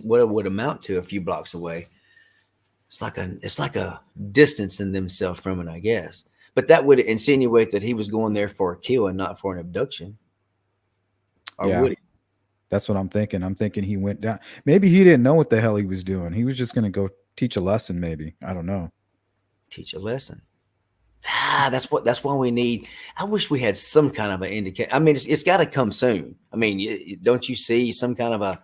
What it would amount to a few blocks away. It's like a distancing themselves from it, I guess. But that would insinuate that he was going there for a kill and not for an abduction, or Yeah, would he that's what I'm thinking. I'm thinking he went down. Maybe he didn't know what the hell he was doing. He was just going to go teach a lesson, maybe. I don't know. teach a lesson? That's why we need. I wish we had some kind of an indicator. I mean, it's got to come soon. I mean, don't you see some kind of a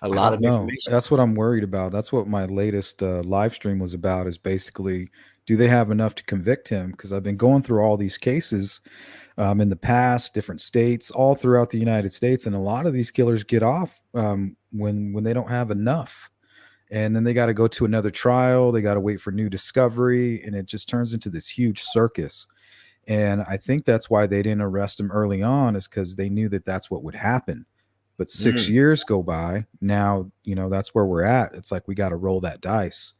I lot don't of know. information? That's what I'm worried about. That's what my latest live stream was about, is basically Do they have enough to convict him? Because I've been going through all these cases in the past, different states, all throughout the United States, and a lot of these killers get off when they don't have enough, and then they got to go to another trial. They got to wait for new discovery, and it just turns into this huge circus. And I think that's why they didn't arrest him early on, is because they knew that that's what would happen. But 6 years go by. Now, that's where we're at. It's like we got to roll that dice.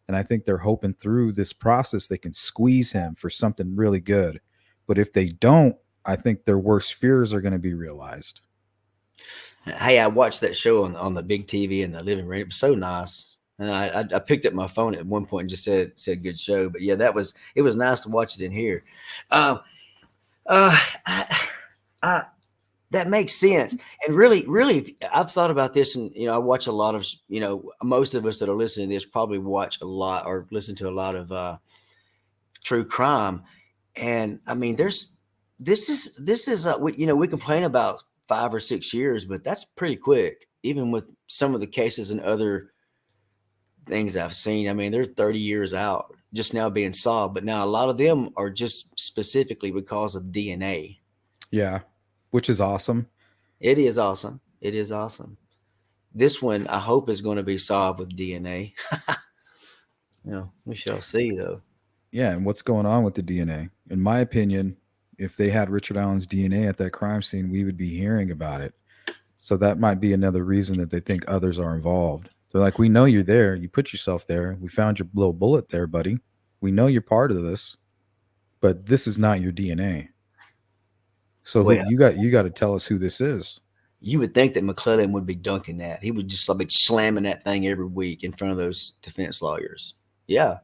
And I think they're hoping through this process they can squeeze him for something really good. But if they don't, I think their worst fears are going to be realized. Hey, I watched that show on the big TV in the living room. It was so nice. And I picked up my phone at one point and just said good show. But yeah, it was nice to watch it in here. Um, uh, I, that makes sense. And really, I've thought about this, and I watch a lot of, most of us that are listening to this probably watch a lot or listen to a lot of true crime. And I mean, this is we complain about 5 or 6 years, but that's pretty quick, even with some of the cases and other things I've seen. I mean, they're 30 years out just now being solved, but now a lot of them are just specifically because of DNA. Yeah, which is awesome. It is awesome. It is awesome. This one, I hope, is going to be solved with DNA. We shall see, though. Yeah, and what's going on with the DNA? In my opinion, if they had Richard Allen's DNA at that crime scene, we would be hearing about it. So that might be another reason that they think others are involved. They're like, we know you're there. You put yourself there. We found your little bullet there, buddy. We know you're part of this, but this is not your DNA. So Well, you got to tell us who this is. you would think that McClellan would be dunking that. He would just like slamming that thing every week in front of those defense lawyers. Yeah,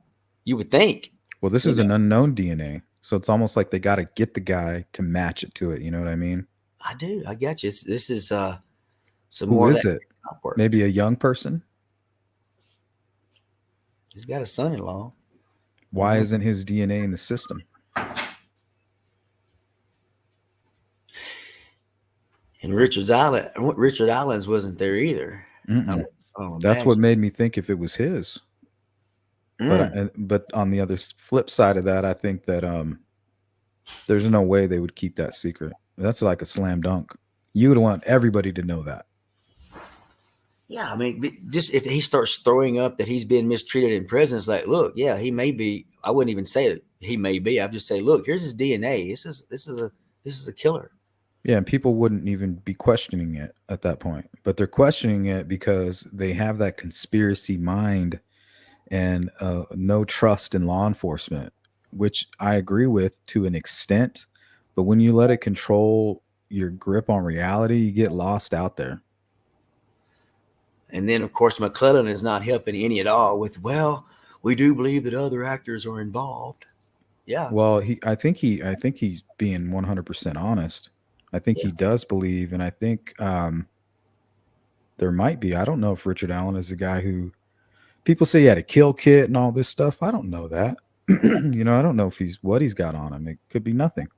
you would think. Well, this is an unknown DNA, so it's almost like they got to get the guy to match it to it. You know what I mean? I do. I got you. This is some Who more is it? work. Maybe a young person? He's got a son-in-law. Why isn't his DNA in the system? And Richard Allen's wasn't there either. That's what made me think if it was his. But on the other flip side of that, I think that there's no way they would keep that secret. That's like a slam dunk. You would want everybody to know that. Yeah, I mean, just if he starts throwing up that he's being mistreated in prison, it's like, look, yeah, he may be. I wouldn't even say it. He may be. I'd just say, look, here's his DNA. This is a killer. Yeah, and people wouldn't even be questioning it at that point, but they're questioning it because they have that conspiracy mind and no trust in law enforcement, which I agree with to an extent. But when you let it control your grip on reality, you get lost out there. And then, of course, McClellan is not helping any at all with, well, we do believe that other actors are involved. Yeah. Well, I think he's being 100% honest. I think he does believe, and I think there might be. I don't know if Richard Allen is a guy who people say he had a kill kit and all this stuff. I don't know that. I don't know if what he's got on him. It could be nothing.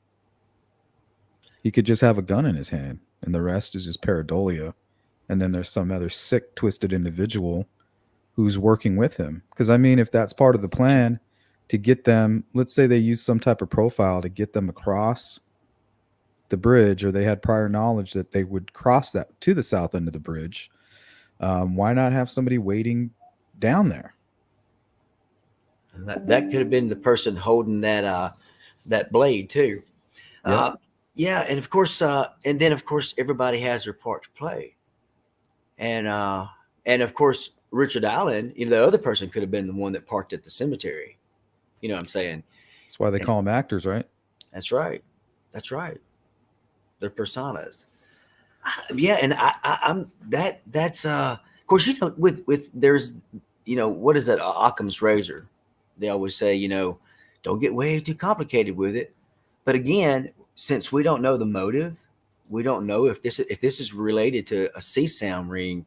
He could just have a gun in his hand, and the rest is just pareidolia. And then there's some other sick, twisted individual who's working with him. Because, I mean, if that's part of the plan to get them, let's say they use some type of profile to get them across the bridge, or they had prior knowledge that they would cross that to the south end of the bridge, why not have somebody waiting down there? And that could have been the person holding that blade, too. Yeah. And of course, everybody has their part to play. And of course, Richard Allen, the other person could have been the one that parked at the cemetery. You know what I'm saying? That's why they call them actors, right? That's right. That's right. They're personas. Yeah, and that's of course, with there's what is that, Occam's razor? They always say, don't get way too complicated with it. But again, since we don't know the motive, we don't know if this is related to a CSAM ring,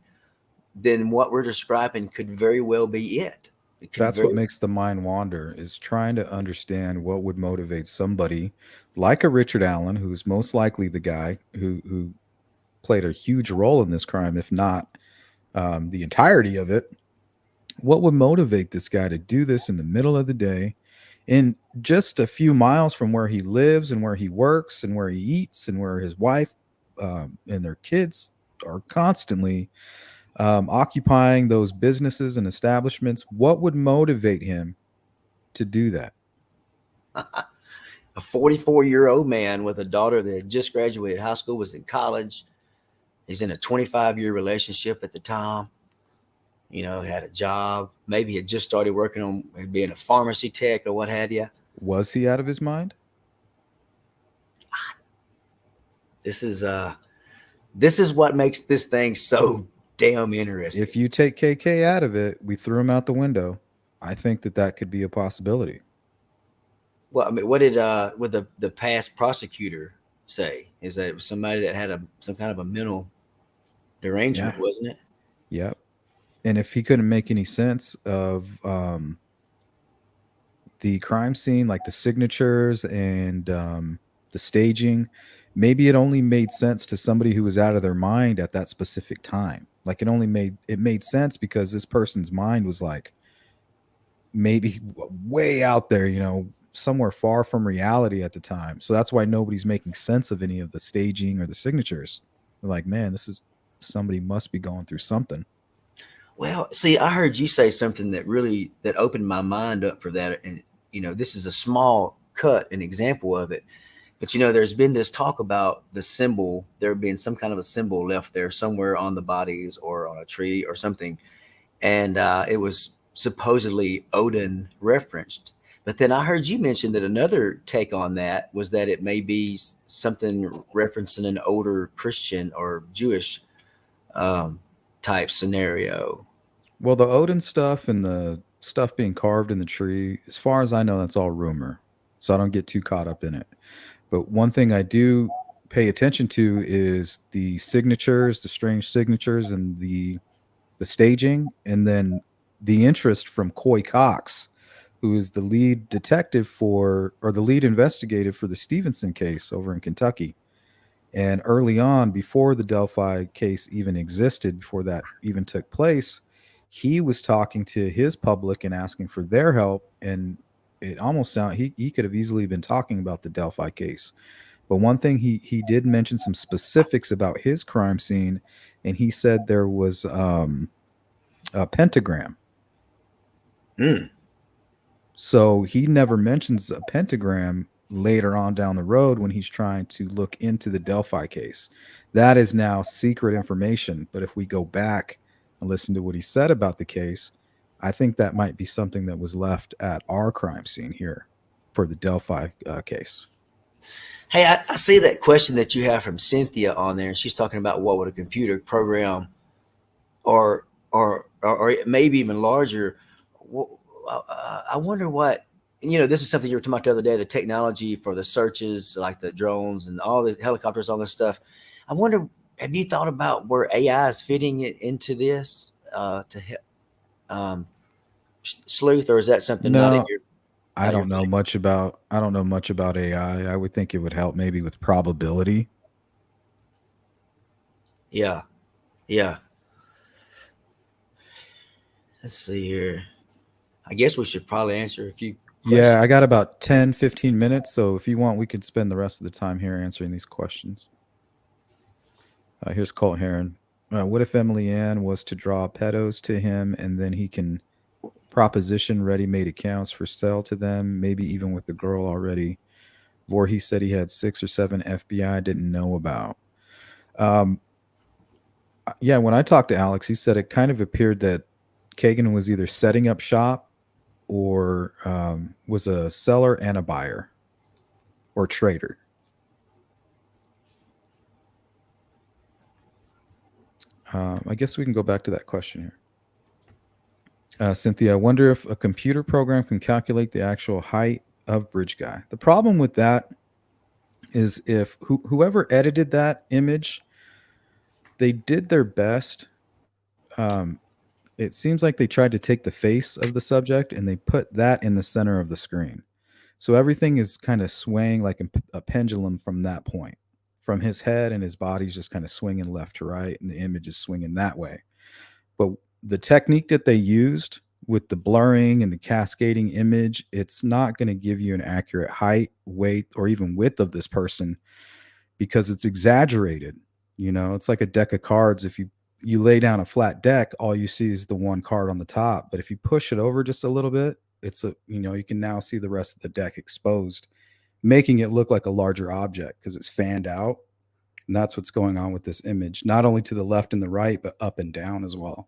then what we're describing could very well be it. That's what makes the mind wander, is trying to understand what would motivate somebody like a Richard Allen, who's most likely the guy who played a huge role in this crime, if not the entirety of it. What would motivate this guy to do this in the middle of the day in just a few miles from where he lives and where he works and where he eats and where his wife and their kids are constantly occupying those businesses and establishments. What would motivate him to do that? A 44-year-old man with a daughter that had just graduated high school, was in college. He's in a 25-year relationship at the time. Had a job. Maybe had just started working on being a pharmacy tech or what have you. Was he out of his mind? This is what makes this thing so damn interesting. If you take KK out of it, we threw him out the window. I think that that could be a possibility. Well, I mean, what did would the past prosecutor say? Is that it was somebody that had some kind of a mental derangement, Yeah. wasn't it? Yep. And if he couldn't make any sense of the crime scene, like the signatures and the staging, maybe it only made sense to somebody who was out of their mind at that specific time. Like it made sense because this person's mind was like maybe way out there, somewhere far from reality at the time. So that's why nobody's making sense of any of the staging or the signatures. They're like, man, this is somebody must be going through something. Well, see, I heard you say something that opened my mind up for that, and this is a small cut, an example of it. But there's been this talk about the symbol, there being some kind of a symbol left there somewhere on the bodies or on a tree or something, and it was supposedly Odin referenced. But then I heard you mention that another take on that was that it may be something referencing an older Christian or Jewish um, type scenario. Well, the Odin stuff and the stuff being carved in the tree, as far as I know, that's all rumor. So I don't get too caught up in it. But one thing I do pay attention to is the signatures, the strange signatures, and the staging, and then the interest from Coy Cox, who is the lead detective for, or the lead investigator for the Stevenson case over in Kentucky. And early on, before the Delphi case even existed, before that even took place, he was talking to his public and asking for their help. And it almost sounded he could have easily been talking about the Delphi case. But one thing he did mention some specifics about his crime scene, and he said there was a pentagram. Hmm. So he never mentions a pentagram later on down the road when he's trying to look into the Delphi case. That is now secret information. But if we go back and listen to what he said about the case, I think that might be something that was left at our crime scene here for the Delphi case. Hey, I see that question that you have from Cynthia on there, and she's talking about what would a computer program, or maybe even larger. I wonder what, this is something you were talking about the other day, the technology for the searches, like the drones and all the helicopters, all this stuff. I wonder, have you thought about where AI is fitting it into this to help Sleuth, or is that something not in No, your I don't know thing? much about AI. I would think it would help maybe with probability. Yeah, yeah. Let's see here. I guess we should probably answer a few Yeah, questions. I got about 10, 15 minutes. So if you want, we could spend the rest of the time here answering these questions. Here's Colt Heron. What if Emily Ann was to draw pedos to him and then he can proposition ready made accounts for sale to them, maybe even with the girl already? Voorhees said he had 6 or 7 FBI didn't know about. Um, yeah, when I talked to Alex, he said it kind of appeared that Kegan was either setting up shop or was a seller and a buyer or trader. I guess we can go back to that question here. Cynthia, I wonder if a computer program can calculate the actual height of Bridge Guy. The problem with that is if whoever edited that image, they did their best. Um, it seems like they tried to take the face of the subject and they put that in the center of the screen. So everything is kind of swaying like a pendulum from that point. From his head and his body's just kind of swinging left to right, and the image is swinging that way. But the technique that they used with the blurring and the cascading image, it's not going to give you an accurate height, weight, or even width of this person because it's exaggerated. You know, it's like a deck of cards. If you lay down a flat deck, all you see is the one card on the top. But if you push it over just a little bit, it's a you can now see the rest of the deck exposed, making it look like a larger object because it's fanned out. And that's what's going on with this image, not only to the left and the right, but up and down as well.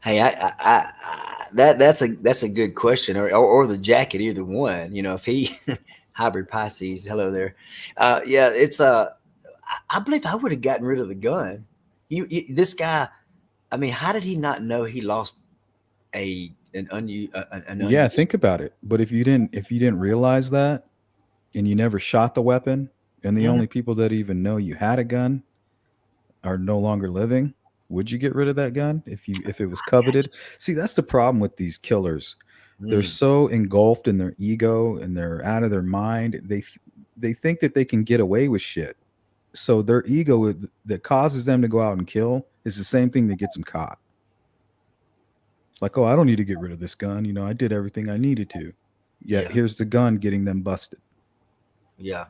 Hey, that's a good question, or the jacket, either one. You know, if he hybrid Pisces, hello there. Yeah, it's I believe I would have gotten rid of the gun. This guy. I mean, how did he not know he lost an Yeah, unused? think about it. But if you didn't realize that and you never shot the weapon, and the Mm, only people that even know you had a gun are no longer living, would you get rid of that gun if it was coveted? gotcha. See, that's the problem with these killers. They're Mm, so engulfed in their ego and they're out of their mind. They think that they can get away with shit. So their that causes them to go out and kill is the same thing that gets them caught. Like, oh, I don't need to get rid of this gun. I did everything I needed to. Yet yeah, here's the gun getting them busted. yeah,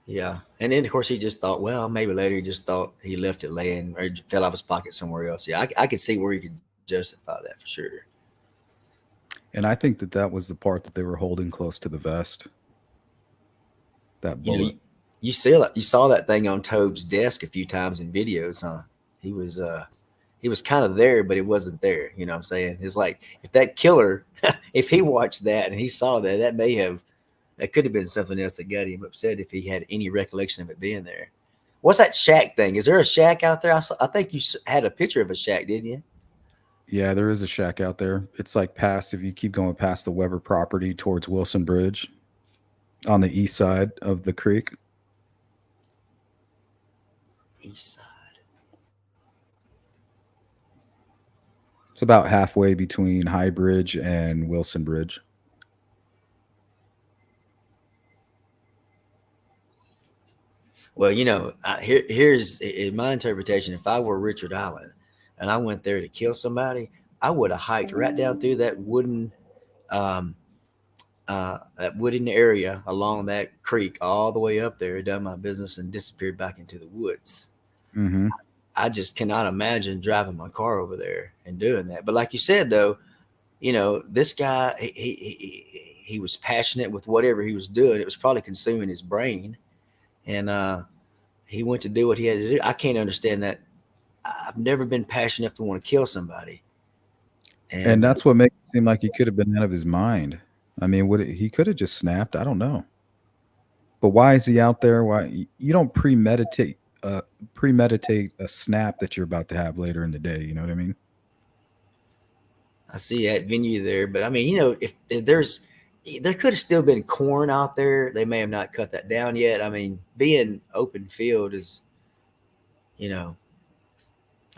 yeah. And then of course he just thought, well, maybe later he just thought he left it laying or it fell out of his pocket somewhere else. Yeah, I could see where you could justify that for sure. And I think that was the part that they were holding close to the vest, that You know, bullet. you saw that thing on Tobe's desk a few times in videos, huh? He was uh he was kind of there, but it wasn't there. You know what I'm saying? It's like if that killer, if he watched that and he saw that, that could have been something else that got him upset if he had any recollection of it being there. What's that shack thing? Is there a shack out there? I think you had a picture of a shack, didn't you? Yeah, there is a shack out there. It's like past, if you keep going past the Weber property towards Wilson Bridge on the east side of the creek. East side. It's about halfway between High Bridge and Wilson Bridge. Well, here's in my interpretation. If I were Richard Allen and I went there to kill somebody, I would have hiked right down through um, that wooden area along that creek all the way up there, done my business, and disappeared back into the woods. Hmm. I just cannot imagine driving my car over there and doing that. But like you said, though, this guy, he was passionate with whatever he was doing. It was probably consuming his brain, and he went to do what he had to do. I can't understand that. I've never been passionate enough to want to kill somebody. And And that's what makes it seem like he could have been out of his mind. I mean, he could have just snapped. I don't know. But why is he out there? Why you don't premeditate a snap that you're about to have later in the day? You know what I mean? I see that venue there, but I mean, if there could have still been corn out there. They may have not cut that down yet. I mean, being open field is, you know,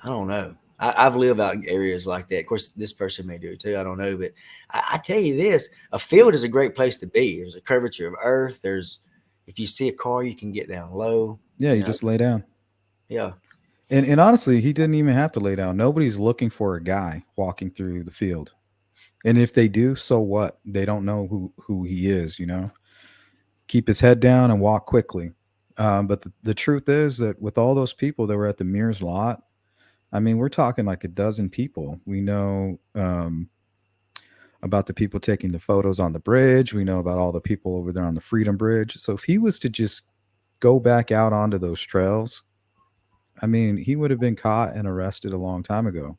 I don't know. I've lived out in areas like that. Of course, this person may do it too. I don't know, but I tell you this: a field is a great place to be. There's a curvature of earth. If you see a car, you can get down low. Yeah, You you know, just lay down. yeah, And honestly, he didn't even have to lay down. Nobody's looking for a guy walking through the field. And if they do, so what? They don't know who he is. Keep his head down and walk quickly. But the truth is that with all those people that were at the Mears lot, I mean, we're talking like a dozen people. We know about the people taking the photos on the bridge. We know about all the people over there on the Freedom Bridge. So if he was to just go back out onto those trails, I mean, he would have been caught and arrested a long time ago.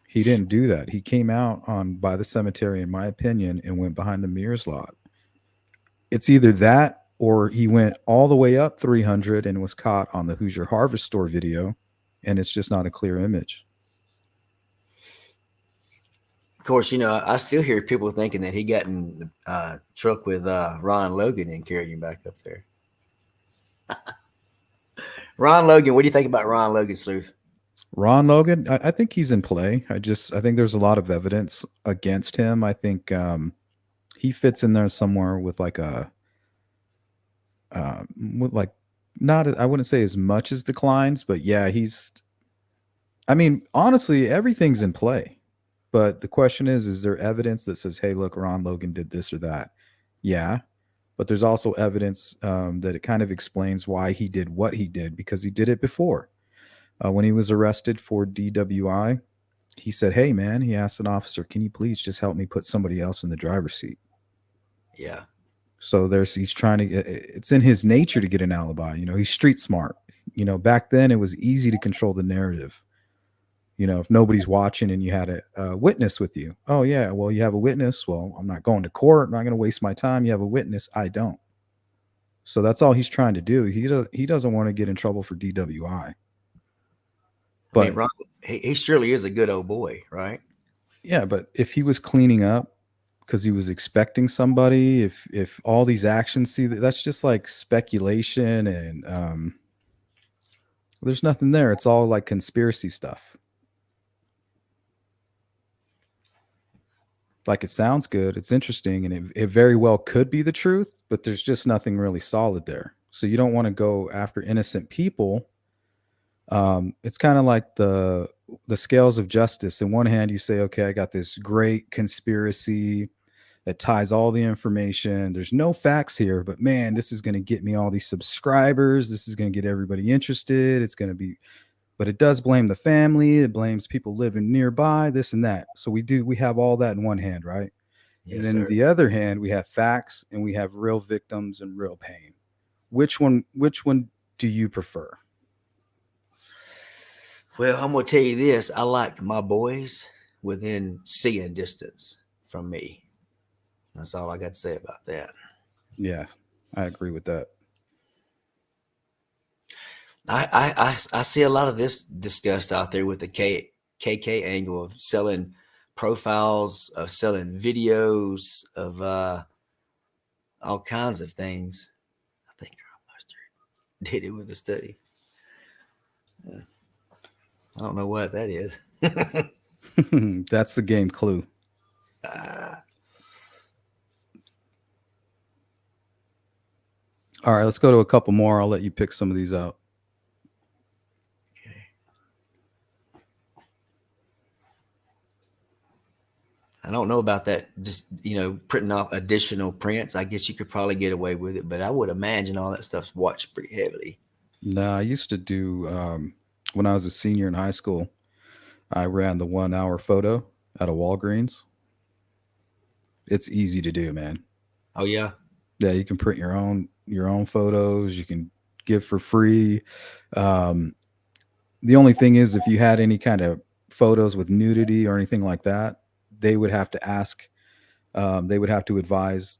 He didn't do that. He came out on by the cemetery, in my opinion, and went behind the Mears lot. It's either that or he went all the way up 300 and was caught on the Hoosier Harvest Store video, and it's just not a clear image. course, I still hear people thinking that he got in truck with Ron Logan and carried him back up there. Ron Logan, what do you think about Ron Logan, Sleuth? Ron Logan, I think he's in play. I think there's a lot of evidence against him. I think he fits in there somewhere with like with like not I wouldn't say as much as declines, but yeah, he's. I mean, honestly, everything's in play. But the question is there evidence that says, hey, look, Ron Logan did this or that? Yeah. But there's also evidence that it kind of explains why he did what he did because he did it before. When he was arrested for DWI, he said, hey, man, he asked an officer, can you please just help me put somebody else in the driver's seat? Yeah. So he's trying to, it's in his nature to get an alibi. He's street smart. Back then it was easy to control the narrative. If nobody's watching and you had a witness with you. Oh, yeah, well, you have a witness. Well, I'm not going to court. I'm not going to waste my time. You have a witness. I don't. So that's all he's trying to do. He doesn't want to get in trouble for DWI. But I mean, Ron, he surely is a good old boy, right? Yeah, but if he was cleaning up because he was expecting somebody, if all these actions, see, that's just like speculation and there's nothing there. It's all like conspiracy stuff. Like it sounds good, it's interesting, and it very well could be the truth, but there's just nothing really solid there. So you don't want to go after innocent people. It's kind of like the scales of justice. In one hand, you say, okay, I got this great conspiracy that ties all the information. There's no facts here, but man, this is going to get me all these subscribers. This is going to get everybody interested. It's going to be, but it does blame the family. It blames people living nearby, this and that. So we have all that in one hand, right? Yes, and then sir. the other hand, we have facts and we have real victims and real pain. Which one do you prefer? Well, I'm gonna tell you this. I like my boys within seeing distance from me. That's all I got to say about that. Yeah, I agree with that. I see a lot of this discussed out there with the KK angle of selling profiles, of selling videos, of all kinds of things. I think Earl Mustard did it with a study. I don't know what that is. That's the game clue. All right, let's go to a couple more. I'll let you pick some of these out. I don't know about that. Just printing off additional prints. I guess you could probably get away with it, but I would imagine all that stuff's watched pretty heavily. No, I used to do when I was a senior in high school. I ran the 1 hour photo at a Walgreens. It's easy to do, man. Oh yeah, yeah. You can print your own photos. You can give for free. The only thing is, if you had any kind of photos with nudity or anything like that, they would have to ask. They would have to advise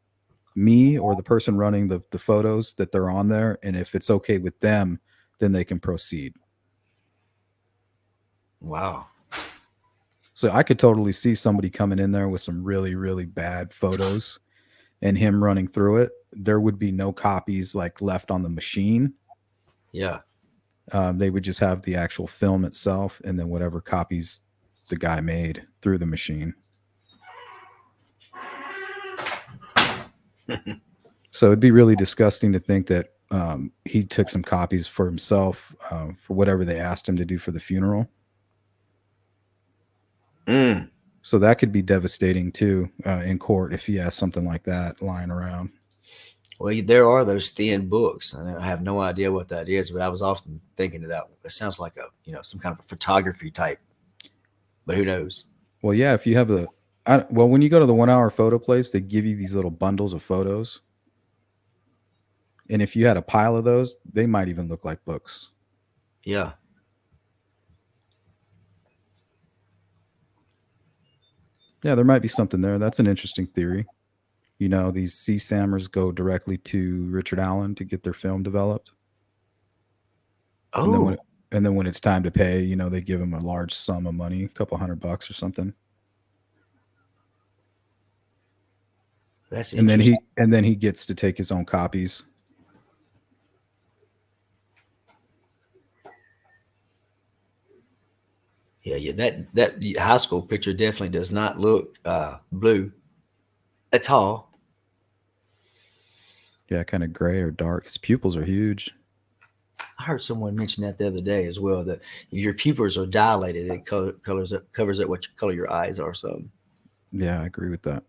me or the person running the photos that they're on there, and if it's okay with them, then they can proceed. wow. So I could totally see somebody coming in there with some really, really bad photos and him running through it. There would be no copies like left on the machine. Yeah. They would just have the actual film itself and then whatever copies the guy made through the machine. So it'd be really disgusting to think that he took some copies for himself for whatever they asked him to do for the funeral. So that could be devastating too in court if he has something like that lying around. Well, there are those thin books, and I have no idea what that is, but I was often thinking of that. It sounds like some kind of a photography type, but who knows? Well, yeah, if you have when you go to the 1 hour photo place, they give you these little bundles of photos. And if you had a pile of those, they might even look like books. Yeah. Yeah, there might be something there. That's an interesting theory. These CSAMers go directly to Richard Allen to get their film developed. Oh. And then when it's time to pay, they give him a large sum of money, a couple $100 or something. That's And then interesting. he gets to take his own copies. Yeah, yeah. That high school picture definitely does not look blue at all. Yeah, kind of gray or dark. His pupils are huge. I heard someone mention that the other day as well. That if your pupils are dilated, it covers up what color your eyes are. So Yeah, I agree with that.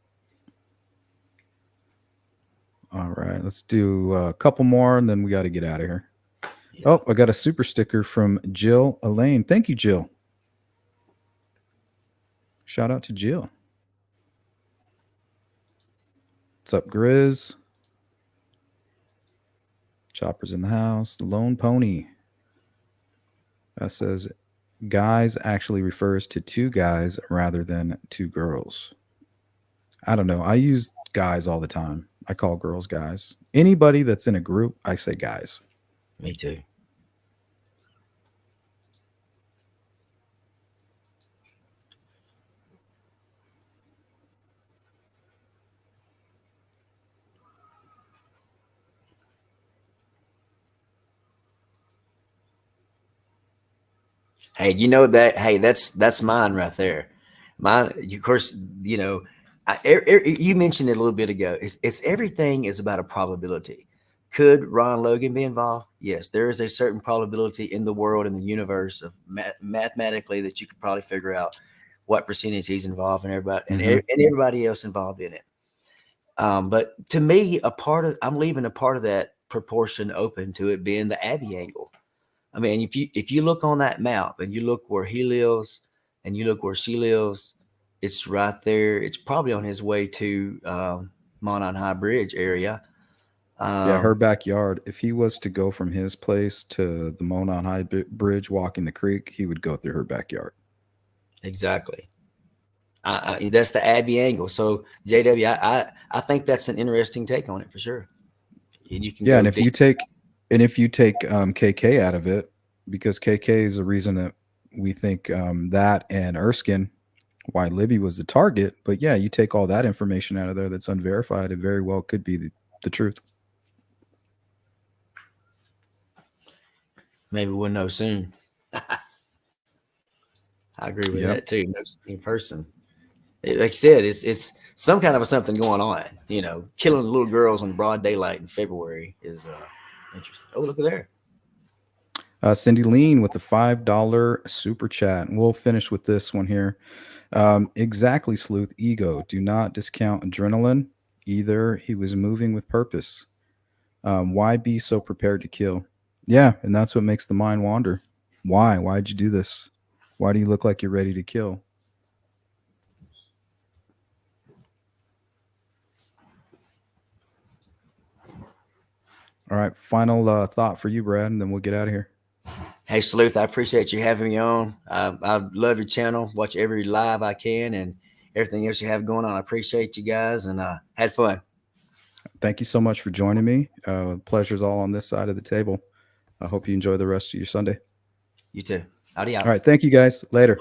All right, let's do a couple more and then we got to get out of here. yeah. Oh, I got a super sticker from Jill Elaine. Thank you, Jill. Shout out to Jill. What's up, Grizz? Chopper's in the house. The Lone Pony. That says guys actually refers to two guys rather than two girls. I don't know. I use guys all the time. I call girls guys. Anybody that's in a group, I say guys. Me too. Hey, you know that? Hey, that's mine right there. Mine, of course. You know, you mentioned it a little bit ago. It's everything is about a probability. Could Ron Logan be involved? Yes, there is a certain probability in the world, in the universe, of mathematically that you could probably figure out what percentage he's involved and everybody Hmm. and everybody else involved in it. But to me, I'm leaving a part of that proportion open to it being the Abbey angle. I mean, if you look on that map and you look where he lives and you look where she lives, it's right there. It's probably on his way to Monon High Bridge area. Yeah, her Um, backyard. If he was to go from his place to the Monon High Bridge, walking the creek, he would go through her backyard. exactly. That's the Abbey angle. So JW, I think that's an interesting take on it for sure. And you can Yeah, go and if you deep. take KK out of it, because KK is the reason that we think that and Erskine, why Libby was the target. But yeah, you take all that information out of there that's unverified, it very well could be the truth. Maybe we'll know soon. I agree with Yep. that too. No in person. Like I said, it's some kind of something going on. You know, killing little girls in broad daylight in February is interesting. Oh, look at there. Cindy Lean with the $5 super chat. And we'll finish with this one here. Exactly, Sleuth. Ego. Do not discount adrenaline. Either he was moving with purpose. Why be so prepared to kill? Yeah, and that's what makes the mind wander. Why? Why'd you do this? Why do you look like you're ready to kill? All right, final thought for you, Brad, and then we'll get out of here. Hey, Sleuth, I appreciate you having me on. I love your channel. Watch every live I can and everything else you have going on. I appreciate you guys and had fun. Thank you so much for joining me. Pleasure's all on this side of the table. I hope you enjoy the rest of your Sunday. You too. Howdy All out. right, thank you guys. Later.